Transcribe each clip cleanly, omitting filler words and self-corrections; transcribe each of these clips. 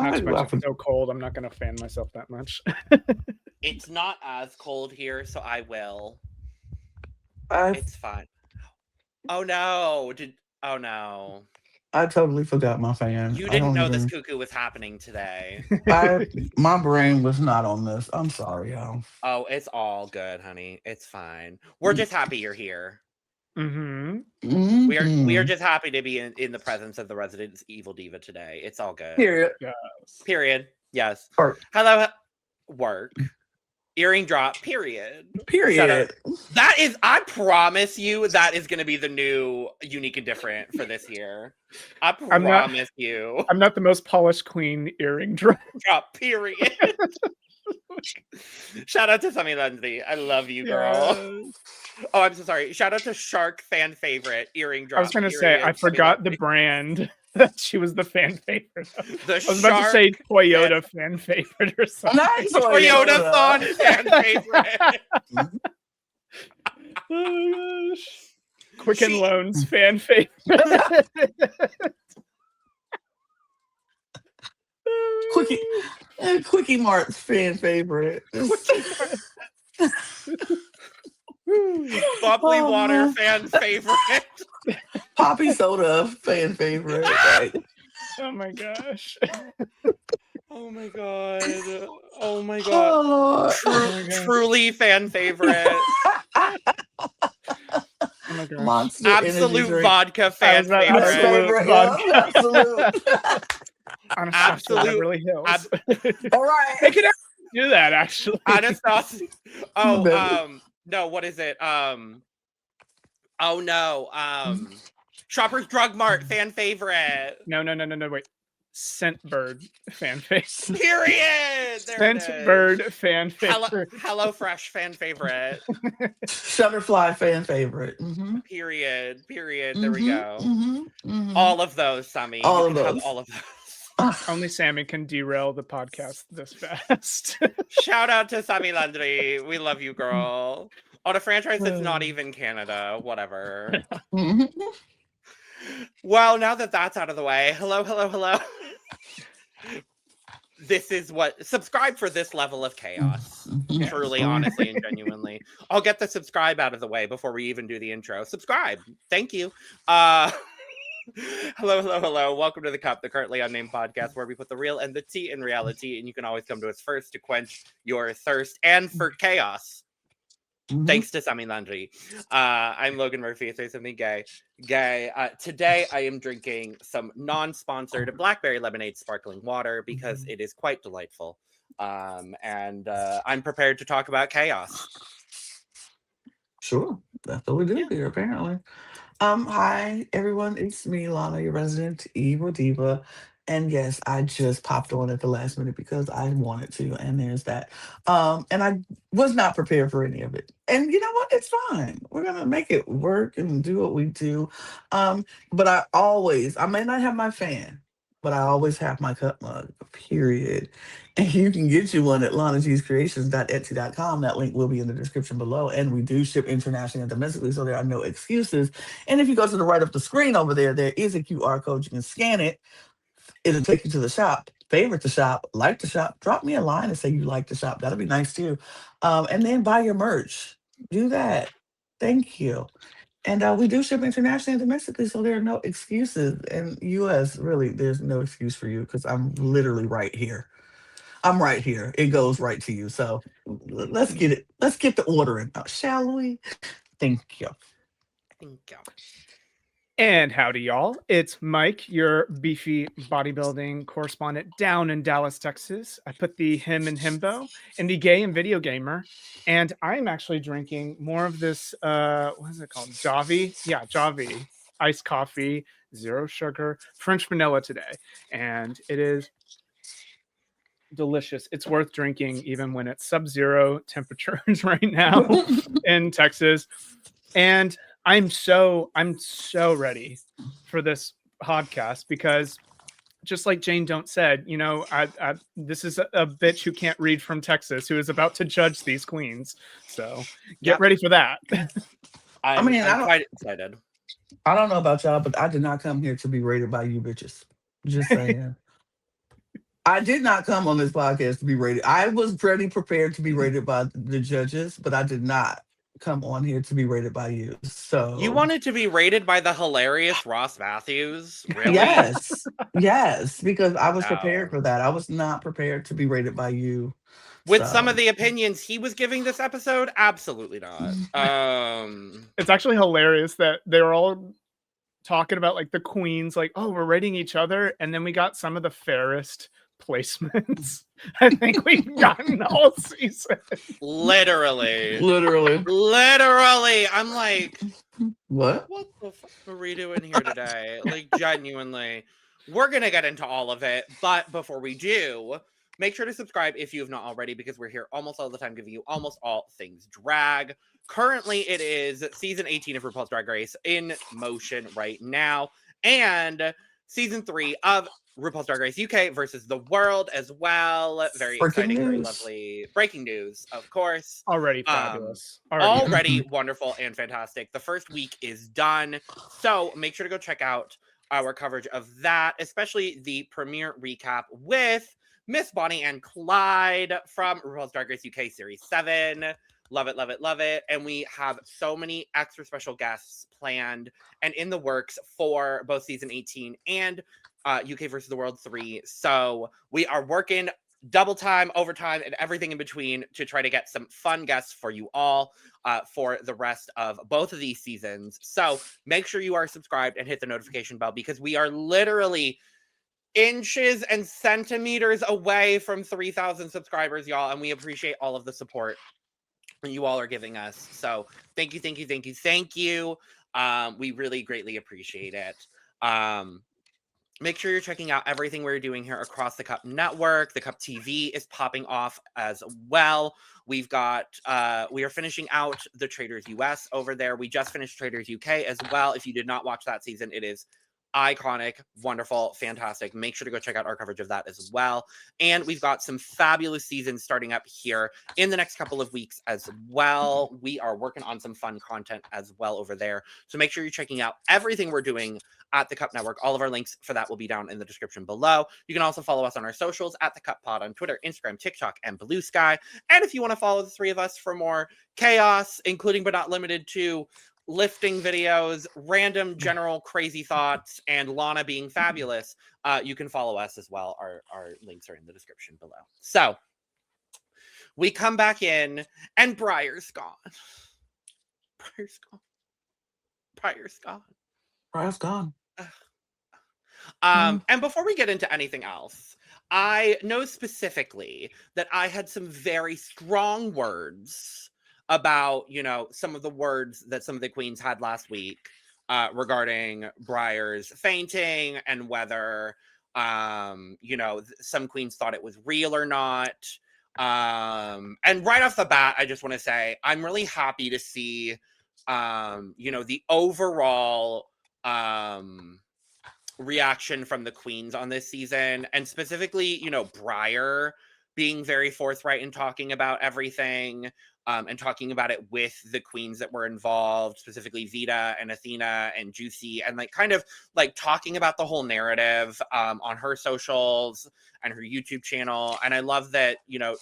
Not are too you much. laughing? It's so cold. I'm not going to fan myself that much. It's not as cold here, so I will. I It's fine. Oh no! Oh no! totally forgot my fan. You I didn't don't know this even. cuckoo was happening today. My brain was not on this. I'm sorry, y'all. Oh, it's all good, honey. It's fine. We're just happy you're here. Mm-hmm. We are just happy to be in the presence of the resident evil diva today. It's all good. Period. Yes. Period. Yes. Work. Hello. Work. Earring drop. Period. Period. That is, I promise you, that is going to be the new unique and different for this year. I promise you. I'm not the most polished queen earring drop. Period. Shout out to Sammy Lindsay. I love you, girl. Yes. Oh, I'm so sorry. Shout out to Shark fan favorite earring drop. I was going to say, I forgot the brand that she was the fan favorite. I was about to say Toyota fan favorite or something. Nice Toyota Thon fan favorite. Oh my gosh. Quicken Loans fan favorite. Quickie Mart's fan favorite. Bubbly water fan favorite. Poppy soda fan favorite. Right? Oh my gosh. Oh my god. Oh my god. Oh, Truly fan favorite. Oh my gosh. Monster Absolute vodka fan favorite. favorite. Vodka. Absolute. Anastasia Beverly Hills. All right. They could do that actually. Anastasia. No, what is it? Shoppers Drug Mart fan favorite. No, wait. Scentbird fan favorite. Period. Scentbird fan favorite. Hello Fresh fan favorite. Shutterfly fan favorite. Mm-hmm. Period. Mm-hmm. There we go. Mm-hmm. Mm-hmm. All of those, Sammy. All of those. Only Sammy can derail the podcast this fast. Shout out to Sammy Landry. We love you, girl. On a franchise that's not even Canada. Whatever. Well, now that that's out of the way, hello. This is what, subscribe for this level of chaos. Truly, honestly, and genuinely. I'll get the subscribe out of the way before we even do the intro. Subscribe. Thank you. Hello. Welcome to The Cup, the Currently Unnamed Podcast, where we put the real and the tea in reality, and you can always come to us first to quench your thirst and for chaos. Thanks to Sammy Landry. I'm Logan Murphy. Say something gay. Today I am drinking some non-sponsored blackberry lemonade sparkling water because it is quite delightful. And I'm prepared to talk about chaos. Sure. That's what we do here, apparently. Hi everyone, it's me, Lana, your resident evil diva. And yes, I just popped on at the last minute because I wanted to, and there's that. And I was not prepared for any of it. And you know what? It's fine. We're gonna make it work and do what we do. But I may not have my fan, but I always have my cup mug, period. And you can get you one at lanagcreations.etsy.com. That link will be in the description below. And we do ship internationally and domestically, so there are no excuses. And if you go to the right of the screen over there, there is a QR code. You can scan it. It'll take you to the shop. Favorite the shop, like the shop. Drop me a line and say you like the shop. That'll be nice too. And then buy your merch. Do that. Thank you. And we do ship internationally and domestically, so there are no excuses. And US, really, there's no excuse for you because I'm literally right here. I'm right here. It goes right to you. So let's get it. Let's get the ordering, shall we? Thank you. And howdy, y'all. It's Mike, your beefy bodybuilding correspondent down in Dallas, Texas. I put the him and himbo in the gay and video gamer. And I'm actually drinking more of this, what is it called? Javi? Yeah, Javi. Iced coffee, zero sugar, French vanilla today. And it is delicious. It's worth drinking even when it's sub-zero temperatures right now in Texas. And I'm so ready for this podcast because just like Jane Don't said, you know, this is a bitch who can't read from Texas who is about to judge these queens. So get ready for that. I'm quite excited. I don't know about y'all, but I did not come here to be rated by you bitches. Just saying. I did not come on this podcast to be rated. I was ready prepared to be rated by the judges, but I did not come on here to be rated by you. So You wanted to be rated by the hilarious Ross Matthews? Really? yes, because I was prepared No. for that. I was not prepared to be rated by you. With some So of the opinions he was giving this episode, absolutely not. It's actually hilarious that they were all talking about like the queens, like, oh, we're rating each other, and then we got some of the fairest placements I think we've gotten all season. Literally. I'm like, what the fuck are we doing here today? Like, genuinely. We're gonna get into all of it, but before we do, make sure to subscribe if you have not already, because we're here almost all the time giving you almost all things drag. Currently, it is season 18 of RuPaul's Drag Race in motion right now, and season 3 of RuPaul's Drag Race UK versus the world as well. Very exciting, very lovely. Breaking news, of course. Already fabulous. Already wonderful and fantastic. The first week is done, so make sure to go check out our coverage of that, especially the premiere recap with Miss Bonnie and Clyde from RuPaul's Drag Race UK Series 7. Love it, love it, love it. And we have so many extra special guests planned and in the works for both season 18 and UK versus the World 3. So we are working double time, overtime, and everything in between to try to get some fun guests for you all for the rest of both of these seasons. So make sure you are subscribed and hit the notification bell, because we are literally inches and centimeters away from 3,000 subscribers, y'all, and we appreciate all of the support you all are giving us. So thank you, thank you, thank you, thank you. We really greatly appreciate it. Make sure you're checking out everything we're doing here across the Cup Network. The Cup TV is popping off as well. We've got, we are finishing out the Traders US over there. We just finished Traders UK as well. If you did not watch that season, it is iconic, wonderful, fantastic. Make sure to go check out our coverage of that as well. And we've got some fabulous seasons starting up here in the next couple of weeks as well. We are working on some fun content as well over there. So make sure you're checking out everything we're doing at the Cup Network. All of our links for that will be down in the description below. You can also follow us on our socials at the Cup Pod on Twitter, Instagram, TikTok, and Blue Sky. And if you want to follow the three of us for more chaos, including but not limited to lifting videos, random general crazy thoughts, and Lana being fabulous, you can follow us as well. Our links are in the description below. So we come back in, and Briar's gone. Briar's gone. And before we get into anything else, I know specifically that I had some very strong words about, you know, some of the words that some of the queens had last week regarding Briar's fainting and whether, you know, some queens thought it was real or not. And right off the bat, I just want to say I'm really happy to see, you know, the overall reaction from the queens on this season, and specifically, you know, Briar being very forthright in talking about everything, and talking about it with the queens that were involved, specifically Vita and Athena and Juicy, and like kind of like talking about the whole narrative on her socials and her YouTube channel. And I love that, you know,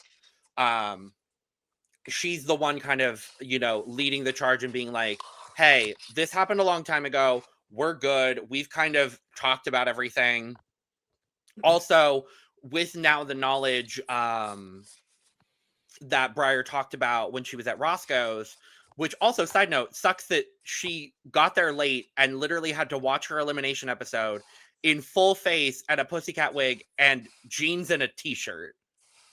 she's the one kind of, you know, leading the charge and being like, hey, this happened a long time ago. We're good. We've kind of talked about everything. Also, with now the knowledge that Briar talked about when she was at Roscoe's, which also, side note, sucks that she got there late and literally had to watch her elimination episode in full face and a pussycat wig and jeans and a t-shirt.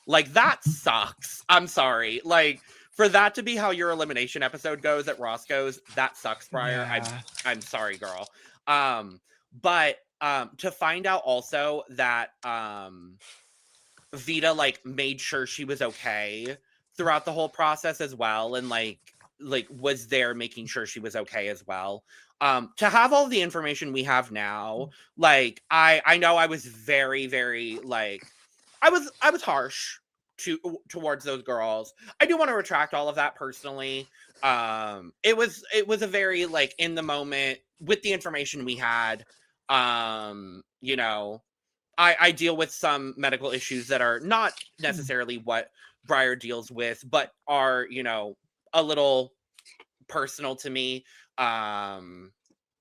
Like, that sucks. I'm sorry. Like, for that to be how your elimination episode goes at Roscoe's, that sucks, Briar. Yeah. I'm sorry, girl. But to find out also that Vita like made sure she was okay throughout the whole process as well, and like was there making sure she was okay as well. To have all the information we have now, like I know I was very, very like I was harsh towards those girls. I do want to retract all of that personally. It was a very like in the moment with the information we had, you know, I deal with some medical issues that are not necessarily what Briar deals with, but are, you know, a little personal to me.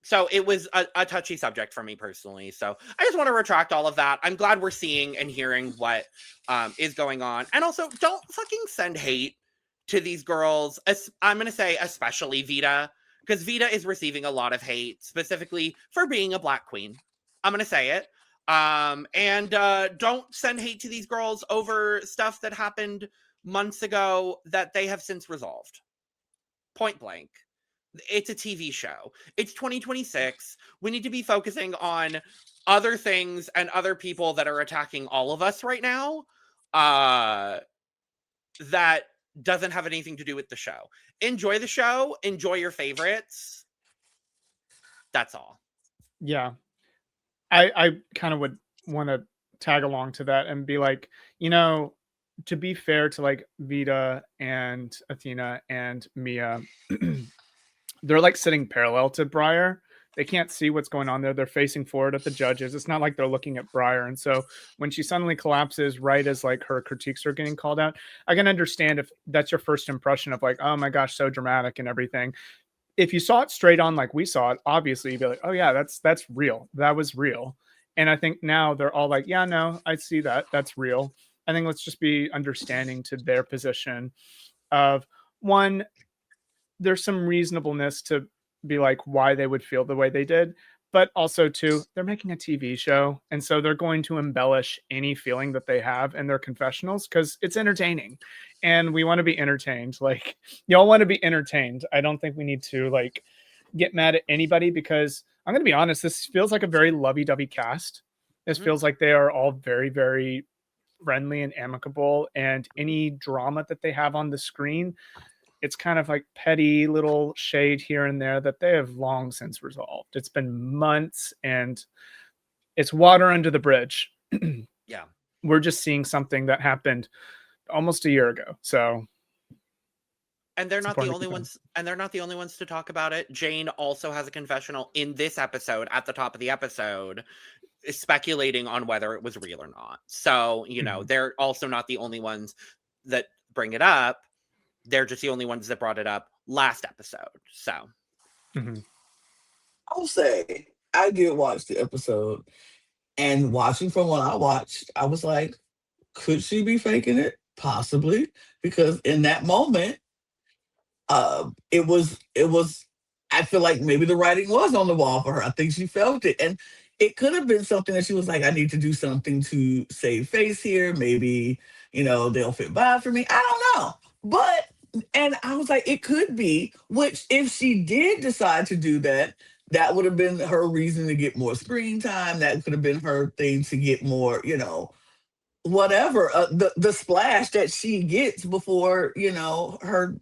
So it was a touchy subject for me personally. So I just want to retract all of that. I'm glad we're seeing and hearing what is going on. And also, don't fucking send hate to these girls. I'm going to say especially Vita, because Vita is receiving a lot of hate, specifically for being a Black queen. I'm going to say it. And don't send hate to these girls over stuff that happened months ago that they have since resolved. Point blank. It's a TV show. It's 2026. We need to be focusing on other things and other people that are attacking all of us right now. That doesn't have anything to do with the show. Enjoy the show. Enjoy your favorites. That's all. Yeah. I kind of would want to tag along to that and be like, you know, to be fair to like Vita and Athena and Mia, they're like sitting parallel to Briar. They can't see what's going on there. They're facing forward at the judges. It's not like they're looking at Briar. And so when she suddenly collapses right as like her critiques are getting called out, I can understand if that's your first impression of like, oh my gosh, so dramatic and everything. If you saw it straight on like we saw it, obviously you'd be like, oh yeah, that's real. That was real. And I think now they're all like, yeah, no, I see that. That's real. I think let's just be understanding to their position of one, there's some reasonableness to be like why they would feel the way they did, but also two, they're making a TV show. And so they're going to embellish any feeling that they have in their confessionals because it's entertaining and we want to be entertained. Like y'all want to be entertained. I don't think we need to like get mad at anybody because I'm going to be honest, this feels like a very lovey-dovey cast. This feels like they are all very, very friendly and amicable, and any drama that they have on the screen, it's kind of like petty little shade here and there that they have long since resolved. It's been months and it's water under the bridge. Yeah. We're just seeing something that happened almost a year ago. So and they're not the only ones, and they're not the only ones to talk about it. Jane also has a confessional in this episode at the top of the episode speculating on whether it was real or not. So, you know, they're also not the only ones that bring it up. They're just the only ones that brought it up last episode. So I'll say I did watch the episode, and watching from what I watched, I was like, could she be faking it? Possibly, because in that moment, it was I feel like maybe the writing was on the wall for her. I think she felt it, and it could have been something that she was like, I need to do something to save face here. Maybe, you know, they'll fit by for me. I don't know. But, and I was like, it could be, which if she did decide to do that, that would have been her reason to get more screen time. That could have been her thing to get more, you know, whatever, the splash that she gets before, you know, her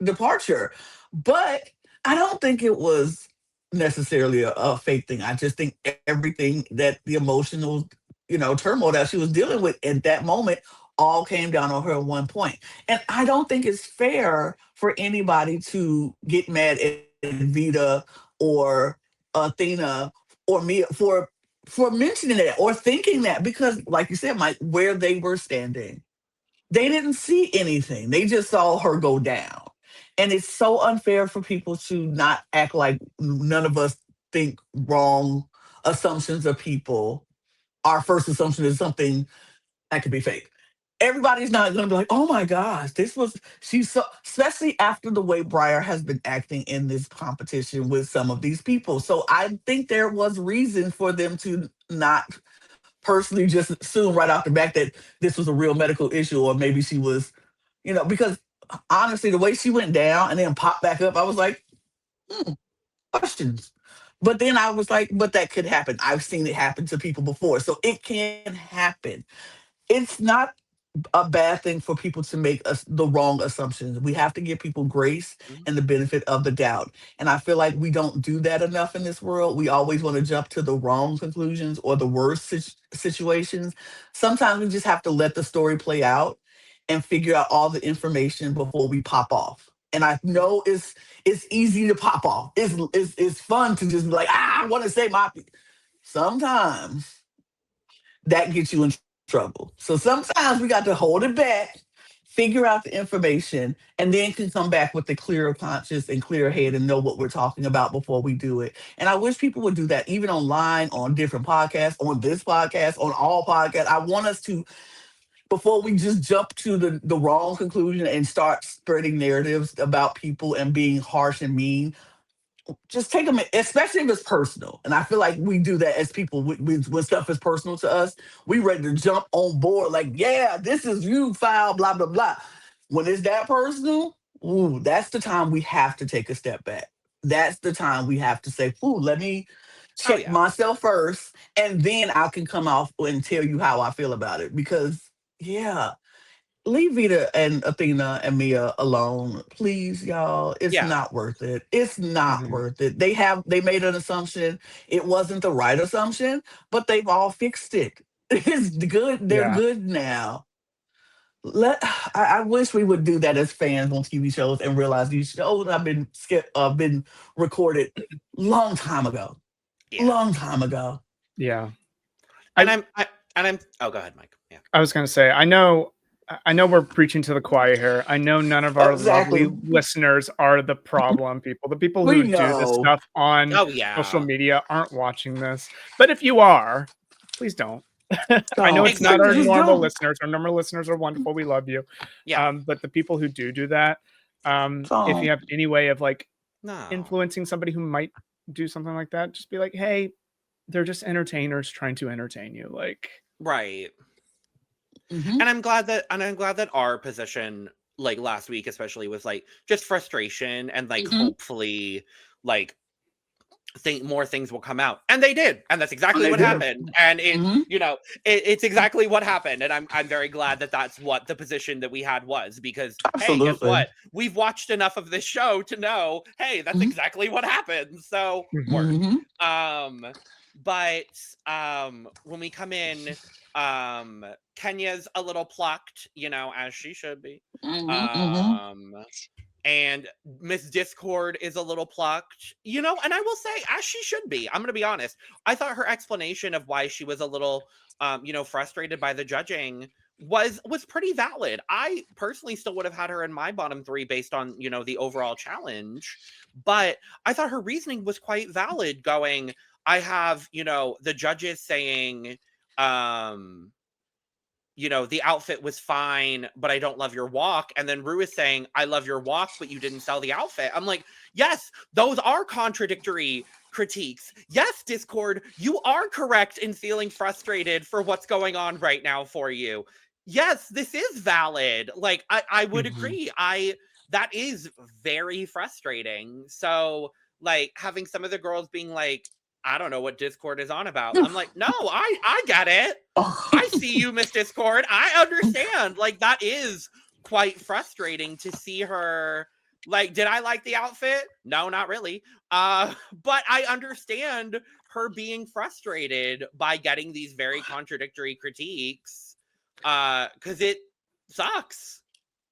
departure. But I don't think it was necessarily a fake thing. I just think everything that the emotional, you know, turmoil that she was dealing with at that moment all came down on her at one point. And I don't think it's fair for anybody to get mad at Vita or Athena or me for mentioning that or thinking that, because like you said, Mike, where they were standing, they didn't see anything. They just saw her go down. And it's so unfair for people to not act like none of us think wrong assumptions of people. Our first assumption is something that could be fake. Everybody's not going to be like, oh my gosh, she's so, especially after the way Briar has been acting in this competition with some of these people. So I think there was reason for them to not personally just assume right off the bat that this was a real medical issue, or maybe she was, you know, because honestly, the way she went down and then popped back up, I was like, questions. But then I was like, but that could happen. I've seen it happen to people before. So it can happen. It's not a bad thing for people to make the wrong assumptions. We have to give people grace and the benefit of the doubt. And I feel like we don't do that enough in this world. We always want to jump to the wrong conclusions or the worst situations. Sometimes we just have to let the story play out and figure out all the information before we pop off. And I know it's easy to pop off. It's fun to just be like, I want to say my. Sometimes that gets you in trouble. So sometimes we got to hold it back, figure out the information, and then can come back with a clearer conscience and clear head and know what we're talking about before we do it. And I wish people would do that even online, on different podcasts, on this podcast, on all podcasts. I want us to, before we just jump to the wrong conclusion and start spreading narratives about people and being harsh and mean, just take them, especially if it's personal. And I feel like we do that as people when stuff is personal to us. We ready to jump on board, like, yeah, this is you, foul, blah, blah, blah. When it's that personal, ooh, that's the time we have to take a step back. That's the time we have to say, ooh, let me check myself first, and then I can come off and tell you how I feel about it. Because, yeah, leave Vita and Athena and Mia alone, please, y'all. It's not worth it. It's not worth it. They made an assumption. It wasn't the right assumption, but they've all fixed it. It's good. They're good now. I wish we would do that as fans on TV shows and realize these shows have been recorded long time ago. Long time ago. Yeah. I'm oh, go ahead, Mike. Yeah. I was gonna say, I know we're preaching to the choir here. I know none of our lovely listeners are the problem people. The people who do this stuff on social media aren't watching this. But if you are, please don't. I know it's not our normal listeners. Our normal listeners are wonderful. We love you. Yeah. But the people who do that, if you have any way of like influencing somebody who might do something like that, just be like, hey, they're just entertainers trying to entertain you. Like, right. And I'm glad that our position, like last week especially, was like just frustration and like hopefully like more things will come out, and they did, and that's exactly what happened. And it's exactly what happened, and I'm very glad that that's what the position that we had was, because hey, guess what? We've watched enough of this show to know, hey, that's exactly what happened. So but when we come in, Kenya's a little plucked, as she should be. And Miss Discord is a little plucked, and I will say, as she should be. I'm going to be honest. I thought her explanation of why she was a little, frustrated by the judging was pretty valid. I personally still would have had her in my bottom 3 based on, the overall challenge. But I thought her reasoning was quite valid, going, I have, the judges saying, the outfit was fine, but I don't love your walk. And then Rue is saying, I love your walk, but you didn't sell the outfit. I'm like, yes, those are contradictory critiques. Yes, Discord, you are correct in feeling frustrated for what's going on right now for you. Yes, this is valid. Like, I would agree. That is very frustrating. So, like, having some of the girls being like, I don't know what Discord is on about. I'm like, no, I get it. I see you, Miss Discord. I understand. Like, that is quite frustrating to see her. Like, did I like the outfit? No, not really. But I understand her being frustrated by getting these very contradictory critiques. Because it sucks.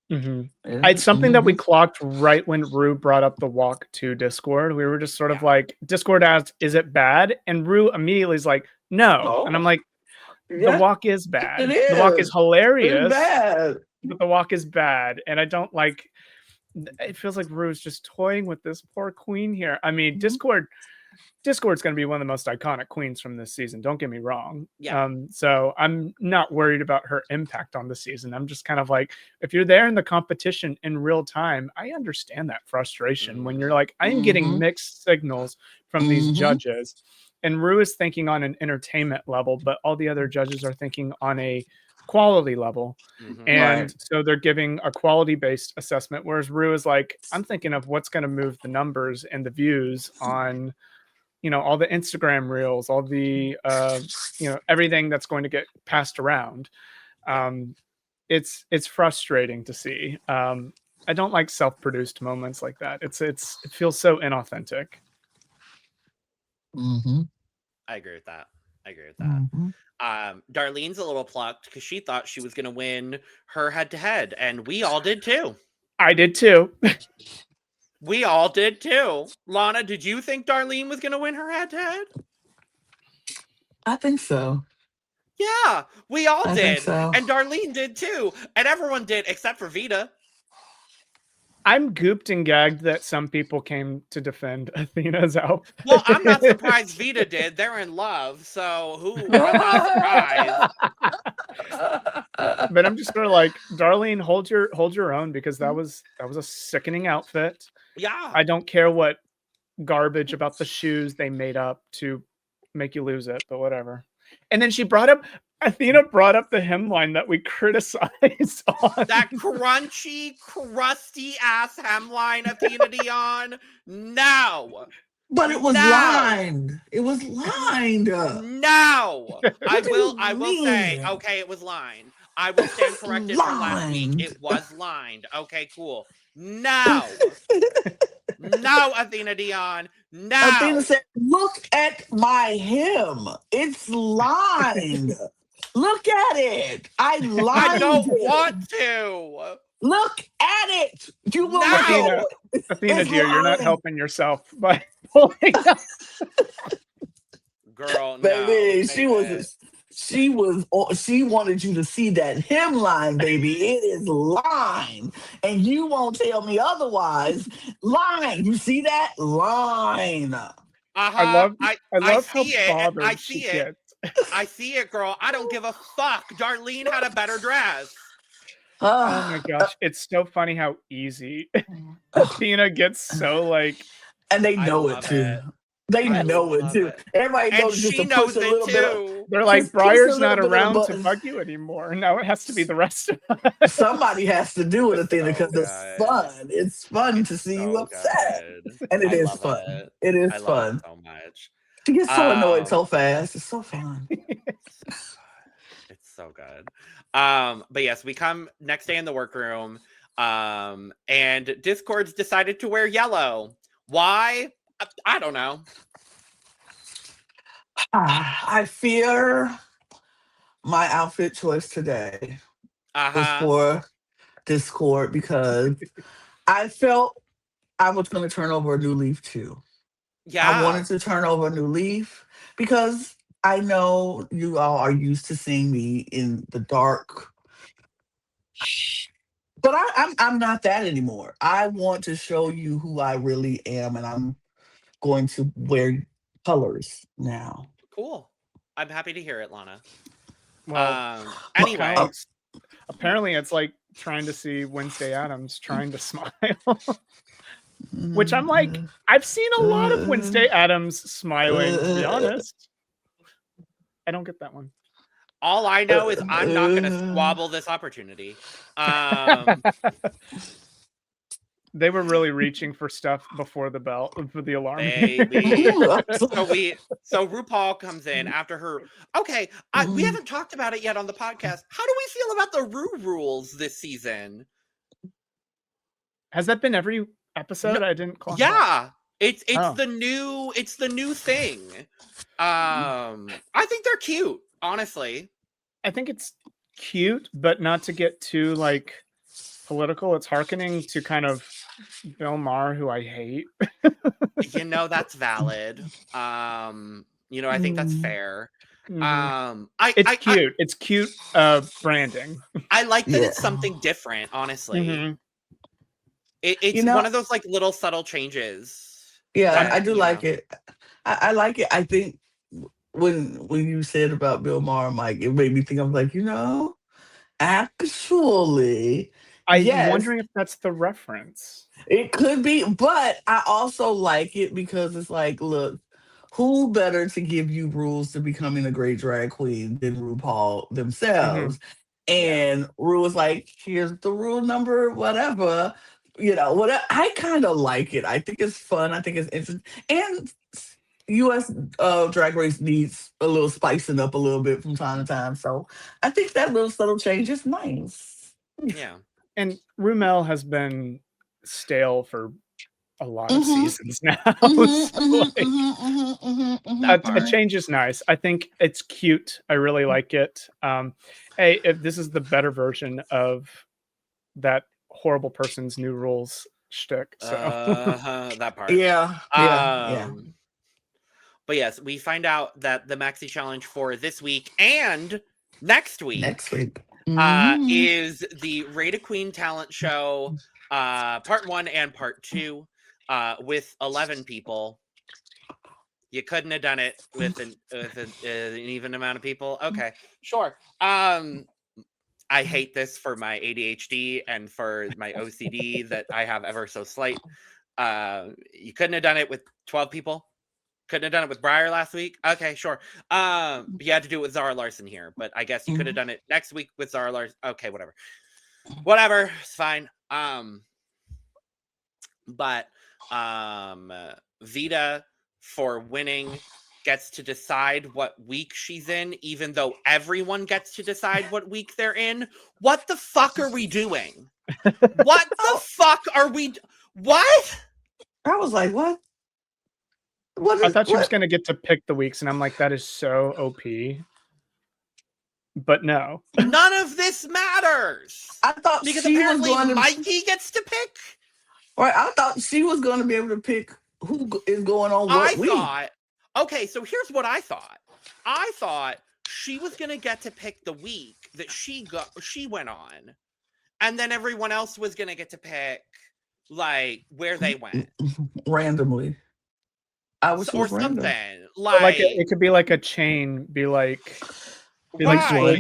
It's something that we clocked right when Rue brought up the walk to Discord. We were just sort of like, Discord asked, is it bad? And Rue immediately is like, no. And I'm like, the walk is bad. The walk is hilarious, but the walk is bad. And I don't like, it feels like Rue's just toying with this poor queen here. I mean, Discord's going to be one of the most iconic queens from this season. Don't get me wrong. So I'm not worried about her impact on the season. I'm just kind of like, if you're there in the competition in real time, I understand that frustration when you're like, I'm getting mixed signals from these judges. And Rue is thinking on an entertainment level, but all the other judges are thinking on a quality level. And so they're giving a quality-based assessment, whereas Rue is like, I'm thinking of what's going to move the numbers and the views on all the Instagram reels, all the, everything that's going to get passed around. It's frustrating to see. I don't like self-produced moments like that. It feels so inauthentic. I agree with that. Darlene's a little plucked because she thought she was going to win her head-to-head, and we all did too. I did too. We all did too. Lana, did you think Darlene was going to win her head-to-head? I think so. Yeah, we all I did. think so. And Darlene did too. And everyone did except for Vita. I'm gooped and gagged that some people came to defend Athena's outfit. Well, I'm not surprised Vita did. They're in love. So I'm not surprised. But I'm just sort of like, Darlene, hold your own, because that was a sickening outfit. Yeah. I don't care what garbage about the shoes they made up to make you lose it, but whatever. And then Athena brought up the hemline that we criticized on That crunchy, crusty ass hemline, Athena Dion. No. But it was lined. It was lined. No. I will say, mean? okay, it was lined. I will stand corrected from last week. Lined. It was lined. Okay, cool. No. No, Athena Dion. No. Athena said, look at my hem. It's lined. Look at it. I lined I don't it. want to. Look at it. You will No. know. Athena, It's dear, you're not lined. helping yourself by pulling up. Girl, no. Baby, she David. she wanted you to see that hemline, baby. It is lined. And you won't tell me otherwise. Line. You see that? Line. I love I how see it. bothered I she see it. gets. I see it, girl. I don't give a fuck. Darlene had a better dress. Oh my gosh, it's so funny how easy Athena gets so like, And they I know it love too. it. They I know it love too. it. Everybody And knows just she to knows push a it little bit. too. they're like, Just push a Briar's little not bit of around to buttons. bug you anymore. Now it has to be the rest of us. Somebody has to do it, Athena, because So it's good. fun. It's fun to see you So upset. good. And it I is love fun. it. It is I love fun. it so much. She gets so annoyed Um, so fast. It's so fun. It's so good. But yes, we come next day in the workroom. And Discord's decided to wear yellow. Why? I don't know. I fear my outfit choice today was for Discord because I felt I was going to turn over a new leaf too. Yeah. I wanted to turn over a new leaf because I know you all are used to seeing me in the dark. But I'm not that anymore. I want to show you who I really am, and I'm going to wear colors now. Cool. I'm happy to hear it, Lana. Well, Anyway. apparently it's like trying to see Wednesday Addams trying to smile. Which I'm like, I've seen a lot of Wednesday Addams smiling, to be honest. I don't get that one. All I know is I'm not going to squabble this opportunity. They were really reaching for stuff before the bell, for the alarm. Baby. So RuPaul comes in after her. Okay, we haven't talked about it yet on the podcast. How do we feel about the Ru rules this season? Has that been every episode? I didn't clock Yeah, that. it's the new thing. I think they're cute, honestly. I think it's cute, but not to get too like political. It's hearkening to kind of Bill Maher, who I hate. That's valid. I think that's fair. It's cute. It's cute branding. I like that it's something different, honestly. Mm-hmm. It's one of those like little subtle changes. Yeah, I do like it. I like it. I think when you said about Bill Maher, Mike, it made me think. I'm like, actually, I'm wondering if that's the reference. It could be, but I also like it because it's like, look, who better to give you rules to becoming a great drag queen than RuPaul themselves? And Ru was like, here's the rule number, whatever. Whatever. I kind of like it. I think it's fun. I think it's interesting. And U.S. Drag Race needs a little spicing up a little bit from time to time. So I think that little subtle change is nice. Yeah. And Rumel has been stale for a lot of seasons now. A change is nice. I think it's cute. I really like it. Hey, if this is the better version of that horrible person's new rules shtick. So That part. Yeah. But yes, we find out that the maxi challenge for this week and next week is the Rate a Queen talent show, part 1 and part 2, with 11 people. You couldn't have done it with an even amount of people. Okay, sure. I hate this for my ADHD and for my OCD that I have ever so slight. You couldn't have done it with 12 people. Couldn't have done it with Briar last week. Okay, sure. You had to do it with Zara Larson here, but I guess you could have done it next week with Zara Larson. Okay, whatever. It's fine. But Vita, for winning, gets to decide what week she's in, even though everyone gets to decide what week they're in. What the fuck are we doing? What the fuck are we? What? I was like, what? I thought she was going to get to pick the weeks, and I'm like, that is so OP. But no. None of this matters. I thought because she apparently was going to... Mikey gets to pick. Right, I thought she was going to be able to pick who is going on what week. Okay, so here's what I thought. I thought she was going to get to pick the week that she went on, and then everyone else was going to get to pick like where they went randomly. Or something like it could be like a chain. Be like right.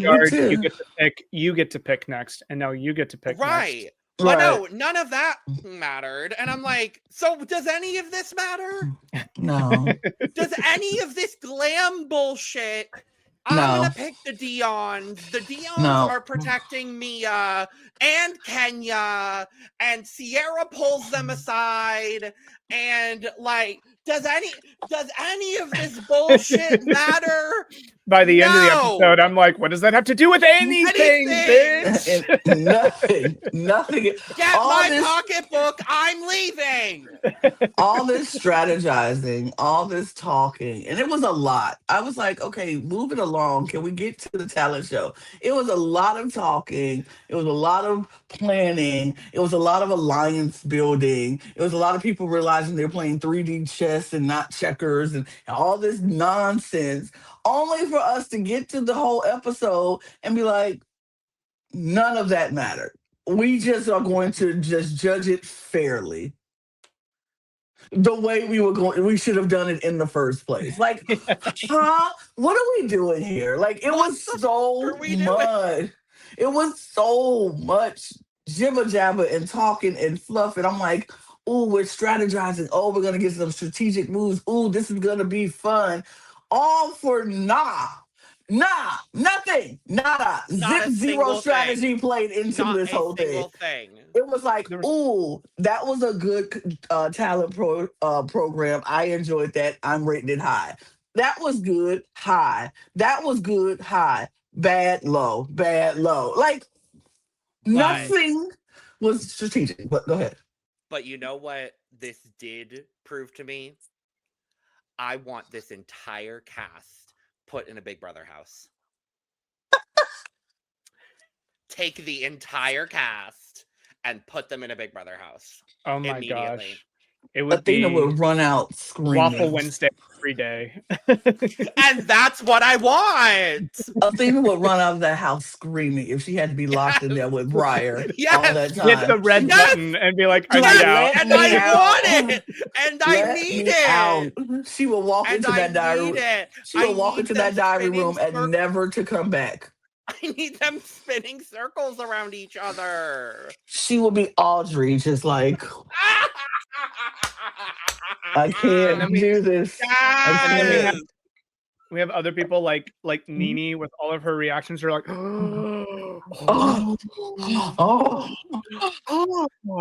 you get to pick next, and now you get to pick right. next. But no, none of that mattered. And I'm like, so does any of this matter? No. Does any of this glam bullshit? I'm going to pick the Dions. The Dions are protecting Mia and Kenya, and Sierra pulls them aside. And like, does any of this bullshit matter? By the end of the episode, I'm like, what does that have to do with anything? Bitch? Nothing. Get my pocketbook. I'm leaving. All this strategizing, all this talking, and it was a lot. I was like, okay, move it along. Can we get to the talent show? It was a lot of talking. It was a lot of planning. It was a lot of alliance building. It was a lot of people realizing they're playing 3D chess and not checkers and all this nonsense, only for us to get to the whole episode and be like, none of that mattered. We just are going to just judge it fairly. The way we should have done it in the first place. Like, huh? What are we doing here? Like, it was so much. It was so much jibber jabber and talking and fluff. And I'm like, oh, we're strategizing. Oh, we're going to get some strategic moves. Oh, this is going to be fun. All for nothing, nada. Zero strategy played into this whole thing. It was like, ooh, that was a good talent program. I enjoyed that. I'm rating it high. That was good, high. That was good, high. Bad, low. Like, nothing was strategic. But go ahead. But you know what this did prove to me? I want this entire cast put in a Big Brother house. Take the entire cast and put them in a Big Brother house. Oh my gosh. It would Athena would run out screaming. Waffle Wednesday every day. And that's what I want. Athena would run out of that house screaming if she had to be locked in there with Briar all that time. Hit the red button and be like, I need out. And I want it. And I need it. She will walk into that diary room. She will walk into that diary room and never to come back. I need them spinning circles around each other. She will be Audrey, just like, I can't do this. We have other people like Nene with all of her reactions are like,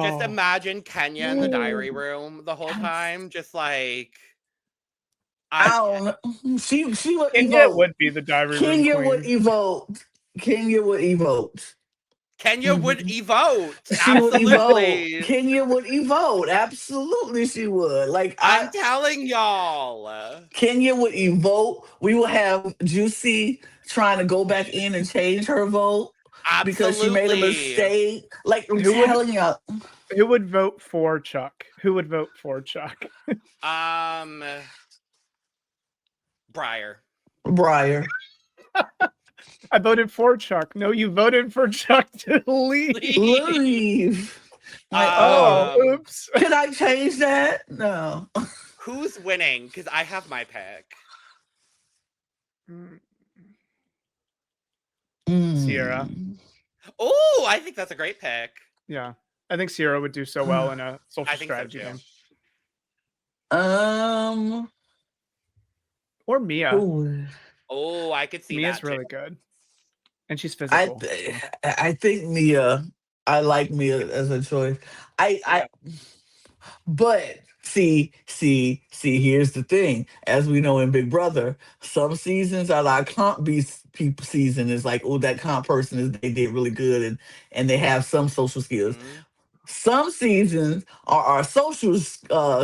Just imagine Kenya in the diary room the whole time, just like, I don't know. She would Kenya would be the diary room. Kenya would evoke. Kenya would evoke. Absolutely. Kenya would evoke. Absolutely, she would. Like, I'm telling y'all. Kenya would evoke. We will have Juicy trying to go back in and change her vote. Absolutely. Because she made a mistake. Like, I'm telling y'all. Who would vote for Chuck? Briar. I voted for Chuck. No, you voted for Chuck to leave. Leave. Oops. Can I change that? No. Who's winning? Because I have my pick. Sierra. Oh, I think that's a great pick. Yeah. I think Sierra would do so well in a social strategy game. Or Mia. Ooh. Oh, I could see Mia's that too. really good. And she's physical. I think Mia. I like Mia as a choice. But see, here's the thing. As we know in Big Brother, some seasons are like comp people season is like, oh, that comp person is they did really good and they have some social skills. Mm-hmm. Some seasons are our social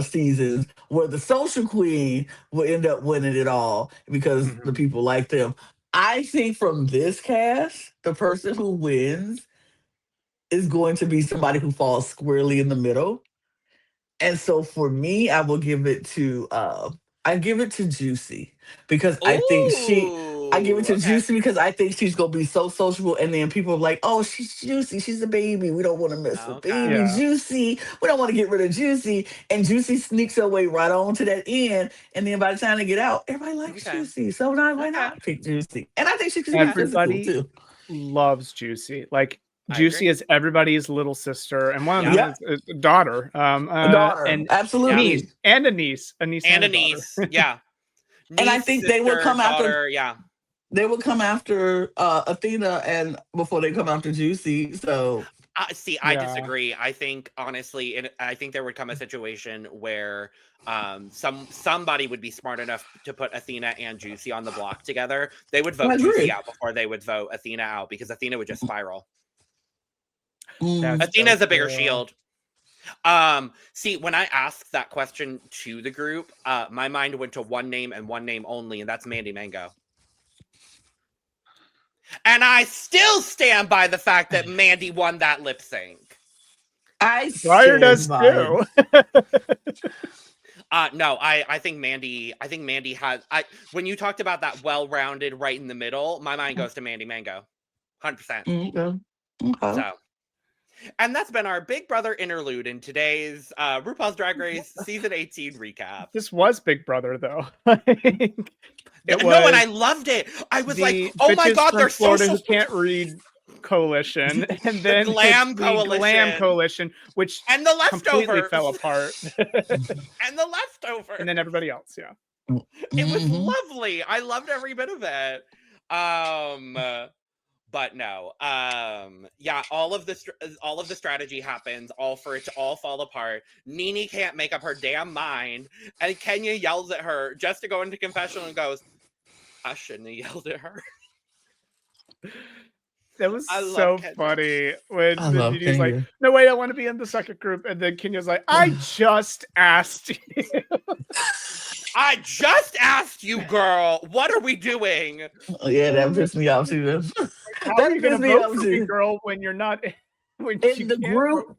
seasons where the social queen will end up winning it all because the people like them. I think from this cast, the person who wins is going to be somebody who falls squarely in the middle. And so for me, I will give it to Juicy because I give it to Juicy because I think she's gonna be so sociable, and then people are like, oh, she's Juicy, she's a baby, we don't want to mess with baby. Yeah. Juicy, we don't want to get rid of Juicy, and Juicy sneaks her way right on to that end, and then by the time they get out, everybody likes Juicy, so now why not pick Juicy? And I think she can be physical too. Loves Juicy. Like Juicy is everybody's little sister and one of them is a daughter. And absolutely, niece, and a niece, Yeah. And I think they will come after. Yeah, they will come after Athena and before they come after Juicy. So I disagree. I think honestly, I think there would come a situation where somebody would be smart enough to put Athena and Juicy on the block together. They would vote Juicy out before they would vote Athena out because Athena would just spiral. Athena's a bigger shield. See, when I asked that question to the group, my mind went to one name and one name only, and that's Mandy Mango. And I still stand by the fact that Mandy won that lip sync. Briar does too. No, I think Mandy has. When you talked about that well-rounded right in the middle, my mind goes to Mandy Mango, 100%. Okay. So. And that's been our Big Brother interlude in today's RuPaul's Drag Race Season 18 recap. This was Big Brother, though. And I loved it. I was like, oh my God, they're Florida social... who can't read coalition. And then the Glam Coalition. Which and the leftovers completely fell apart. And the leftovers. And then everybody else, yeah. It was lovely. I loved every bit of it. But no, all of the strategy happens, all for it to all fall apart. Nene can't make up her damn mind, and Kenya yells at her just to go into confessional and goes, "I shouldn't have yelled at her." That was so funny when Nene's like, "No, wait, I want to be in the second group," and then Kenya's like, "I just asked you." I just asked you, girl. What are we doing? Oh, yeah, that pissed me off too. How are you going to vote for me, girl, when you're not in the group?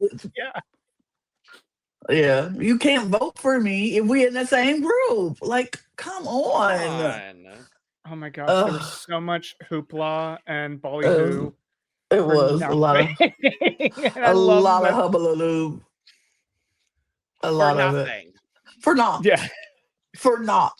Yeah, you can't vote for me if we're in the same group. Like, come on. Oh my gosh, there was so much hoopla and ballyhoo. It was a lot of hubbaloo. A lot of it. For not. Yeah. For not.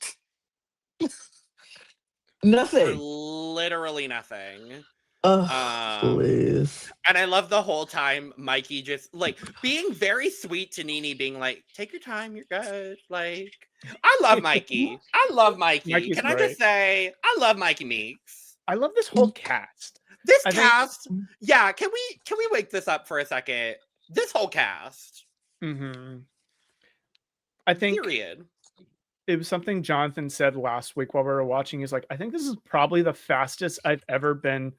Nothing. For literally nothing. Please. And I love the whole time Mikey just like being very sweet to Nene, being like, take your time, you're good. Like, I love Mikey. Mikey's Can I just say, I love Mikey Meeks. I love this whole cast. Can we wake this up for a second? This whole cast. Mm-hmm. I think period. It was something Jonathan said last week while we were watching. He's like, I think this is probably the fastest I've ever been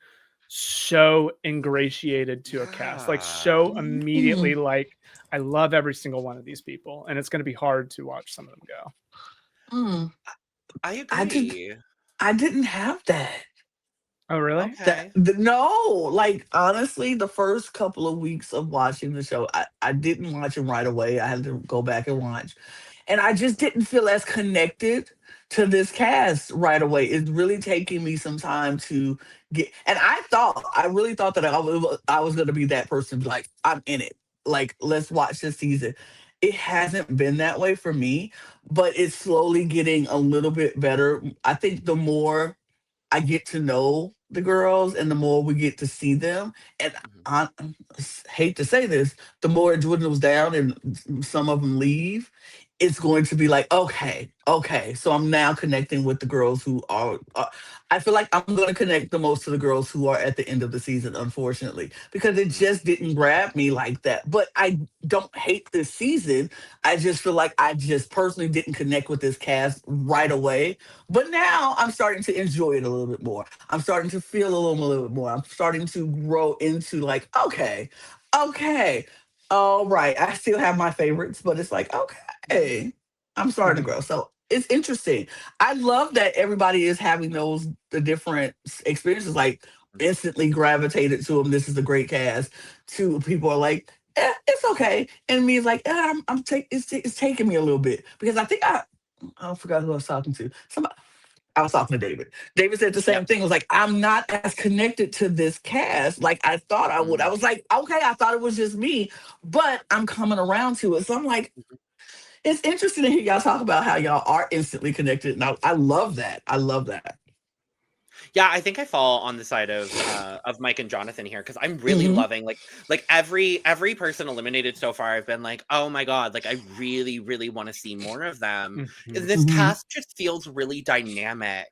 so ingratiated to a cast. Like, so immediately, like, I love every single one of these people. And it's going to be hard to watch some of them go. I agree. I didn't have that. Oh, really? Okay. No, like, honestly, the first couple of weeks of watching the show, I didn't watch it right away. I had to go back and watch. And I just didn't feel as connected to this cast right away. It's really taking me some time to get. And I really thought that I was going to be that person, like, I'm in it. Like, let's watch this season. It hasn't been that way for me, but it's slowly getting a little bit better. I think the more I get to know the girls and the more we get to see them, and I hate to say this, the more it dwindles down and some of them leave, it's going to be like, okay, okay. So I'm now connecting with the girls who are. I feel like I'm going to connect the most to the girls who are at the end of the season, unfortunately, because it just didn't grab me like that. But I don't hate this season. I just feel like I just personally didn't connect with this cast right away. But now I'm starting to enjoy it a little bit more. I'm starting to feel a little bit more. I'm starting to grow into like, okay, okay, all right. I still have my favorites, but it's like, okay, I'm starting to Mhm. grow. So it's interesting. I love that everybody is having the different experiences, like instantly gravitated to them. This is a great cast. To people are like, it's okay. And me is like, it's taking me a little bit because I think I forgot who I was talking to. Somebody, I was talking to David. David said the same Yep. thing. It was like, I'm not as connected to this cast like I thought I would. I was like, okay, I thought it was just me, but I'm coming around to it. So I'm like, it's interesting to hear y'all talk about how y'all are instantly connected. And I love that. I love that. Yeah, I think I fall on the side of Mike and Jonathan here because I'm really Mhm. loving like every person eliminated so far. I've been like, oh my god, like I really really want to see more of them. Mhm. This Mhm. cast just feels really dynamic,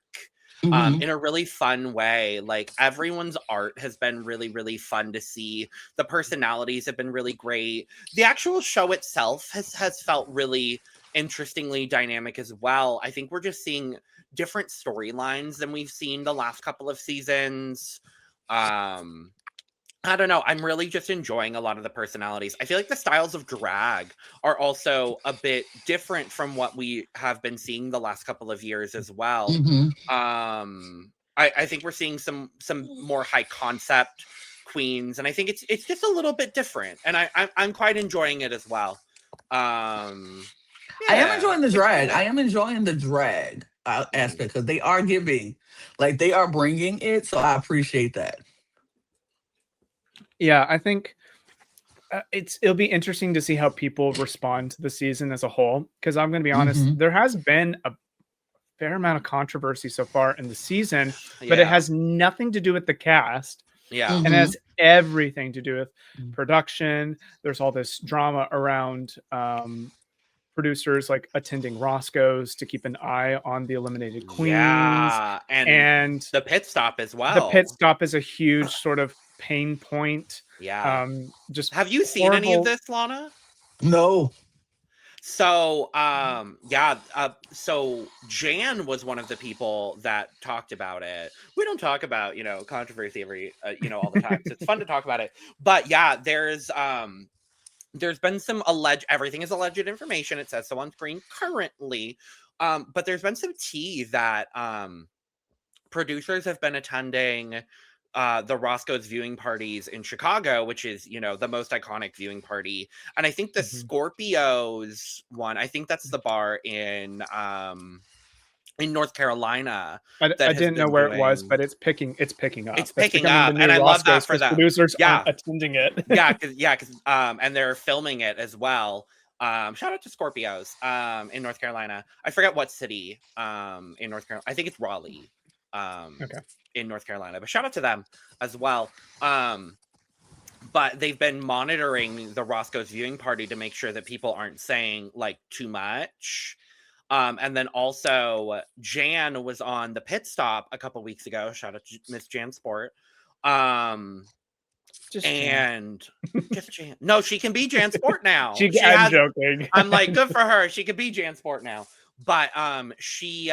Mhm. in a really fun way. Like everyone's art has been really really fun to see. The personalities have been really great. The actual show itself has felt really interestingly dynamic as well. I think we're just seeing different storylines than we've seen the last couple of seasons. Um, I don't know. I'm really just enjoying a lot of the personalities. I feel like the styles of drag are also a bit different from what we have been seeing the last couple of years as well. Mhm. I think we're seeing some more high concept queens, and I think it's just a little bit different, and I'm quite enjoying it as well. Um, I am yeah, enjoying the it's been drag. good. I am enjoying the drag Mhm. aspect because they are giving, like they are bringing it. So I appreciate that. Yeah, I think it'll be interesting to see how people respond to the season as a whole. Because I'm going to be honest, Mhm. there has been a fair amount of controversy so far in the season, but it Yeah, has nothing to do with the cast yeah. and it Mhm. has everything to do with production. There's all this drama around producers like attending Roscoe's to keep an eye on the eliminated queens. Yeah, and And the pit stop as the pit well. stop is a huge sort of pain point. Yeah. Just Have you seen any of horrible. this, Lana? No. So, yeah, so Jan was one of the people that talked about it. We don't talk about, controversy all the time. So it's fun to talk about it. But yeah, there's been some everything is alleged information. It says so on screen currently. But there's been some tea that producers have been attending the Roscoe's viewing parties in Chicago, which is, the most iconic viewing party. And I think the Mhm. Scorpios one, I think that's the bar in North Carolina I that has didn't know been where it was, doing but it's picking up. it's That's picking becoming the up, and new I love Roscoe's that for because them. producers aren't Yeah. attending it. Yeah, cause and they're filming it as well. Shout out to Scorpios in North Carolina. I forget what city in North Carolina. I think it's Raleigh um Okay. in North Carolina, but shout out to them as well. But they've been monitoring the Roscoe's viewing party to make sure that people aren't saying like too much. And then also Jan was on the pit stop a couple weeks ago. Shout out to Miss Jan Sport. Um, Just Jan. and just Jan. No, she can be Jan Sport now. She I'm has. joking. I'm like, good for her. She could be Jan Sport now. But she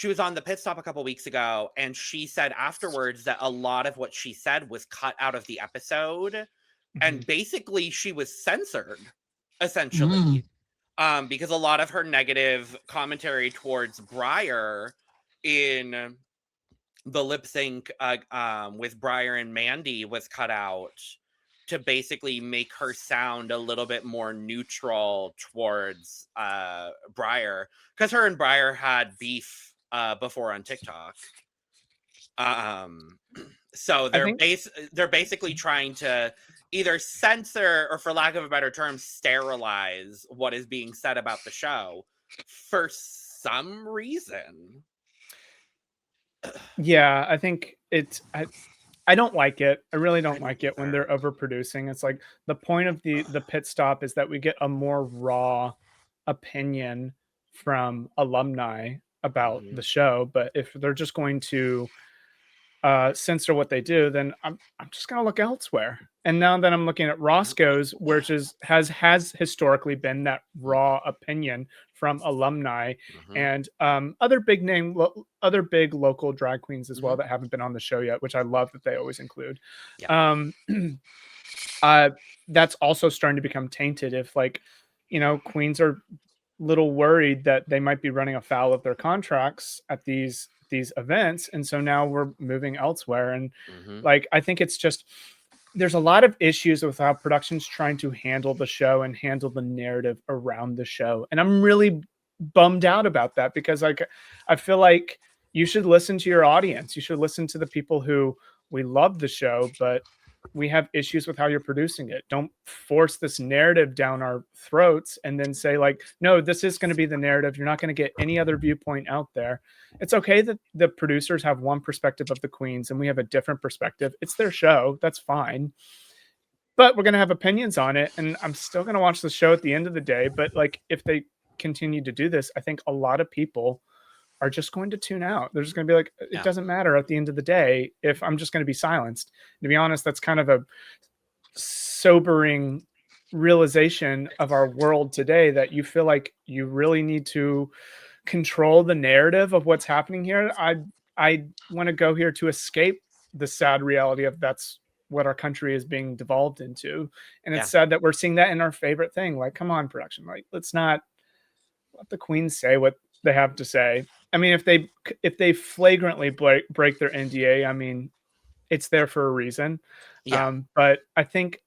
was on the pit stop a couple weeks ago, and she said afterwards that a lot of what she said was cut out of the episode, Mhm. and basically she was censored, Mm. essentially, because a lot of her negative commentary towards Briar in the lip sync with Briar and Mandy was cut out. to basically make her sound a little bit more neutral towards Briar, because her and Briar had beef before on TikTok. So they're basically trying to either censor, or for lack of a better term, sterilize what is being said about the show for some reason. Yeah, I think I don't like it. I really don't like it when they're overproducing. It's like the point of the pit stop is that we get a more raw opinion from alumni about the show. But if they're just going to censor what they do, then I'm just going to look elsewhere. And now that I'm looking at Roscoe's, which has historically been that raw opinion from alumni and other big local drag queens as well that haven't been on the show yet, which I love that they always include. That's also starting to become tainted if, like, you know, queens are little worried that they might be running afoul of their contracts at these events, and so now we're moving elsewhere. And like, I think it's just, there's a lot of issues with how production's trying to handle the show and handle the narrative around the show, and I'm really bummed out about that, because like, I feel like you should listen to your audience. You should listen to the people who, we love the show, but we have issues with how you're producing it. Don't force this narrative down our throats and then say, like, no, this is going to be the narrative. You're not going to get any other viewpoint out there. It's okay that the producers have one perspective of the queens and we have a different perspective. It's their show. That's fine. But we're going to have opinions on it. And I'm still going to watch the show at the end of the day. But like, if they continue to do this, I think a lot of people are just going to tune out. They're just going to be like, it doesn't matter at the end of the day if I'm just going to be silenced. And to be honest, that's kind of a sobering realization of our world today, that you feel like you really need to control the narrative of what's happening here. I want to go here to escape the sad reality of that's what our country is being devolved into. And it's sad that we're seeing that in our favorite thing. Like, come on, production. Like, let's not let the queens say what they have to say. I mean, if they flagrantly break their NDA, I mean, it's there for a reason. But I think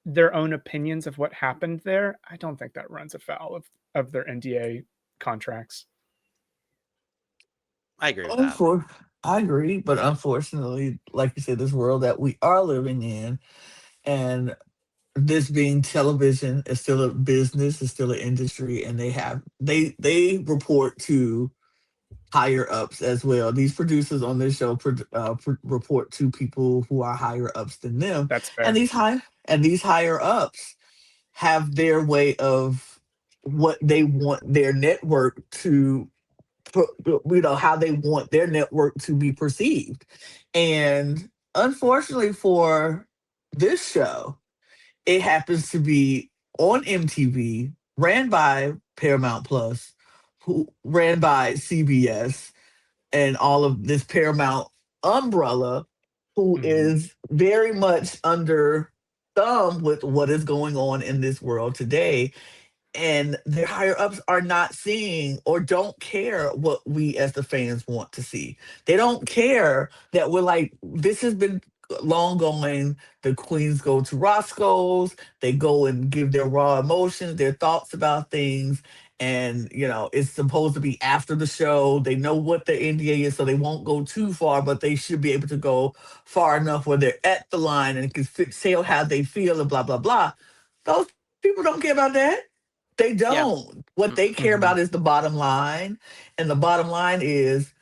their own opinions of what happened there, I don't think that runs afoul of their NDA contracts. I agree with that. I agree, but unfortunately, like you said, this world that we are living in, and this being television, is still a business, is still an industry, and they report to higher ups as well. These producers on this show report to people who are higher ups than them. That's fair. And these higher ups have their way of what they want their network to, you know, how they want their network to be perceived. And unfortunately for this show, it happens to be on MTV, ran by Paramount Plus, who ran by CBS, and all of this Paramount umbrella, who is very much under thumb with what is going on in this world today. And their higher ups are not seeing or don't care what we as the fans want to see. They don't care that we're like, this has been long going. The queens go to Roscoe's, they go and give their raw emotions, their thoughts about things. And, you know, it's supposed to be after the show. They know what the NDA is, so they won't go too far, but they should be able to go far enough where they're at the line and can say how they feel and blah, blah, blah. Those people don't care about that. They don't. Yeah. What they care about is the bottom line. And the bottom line is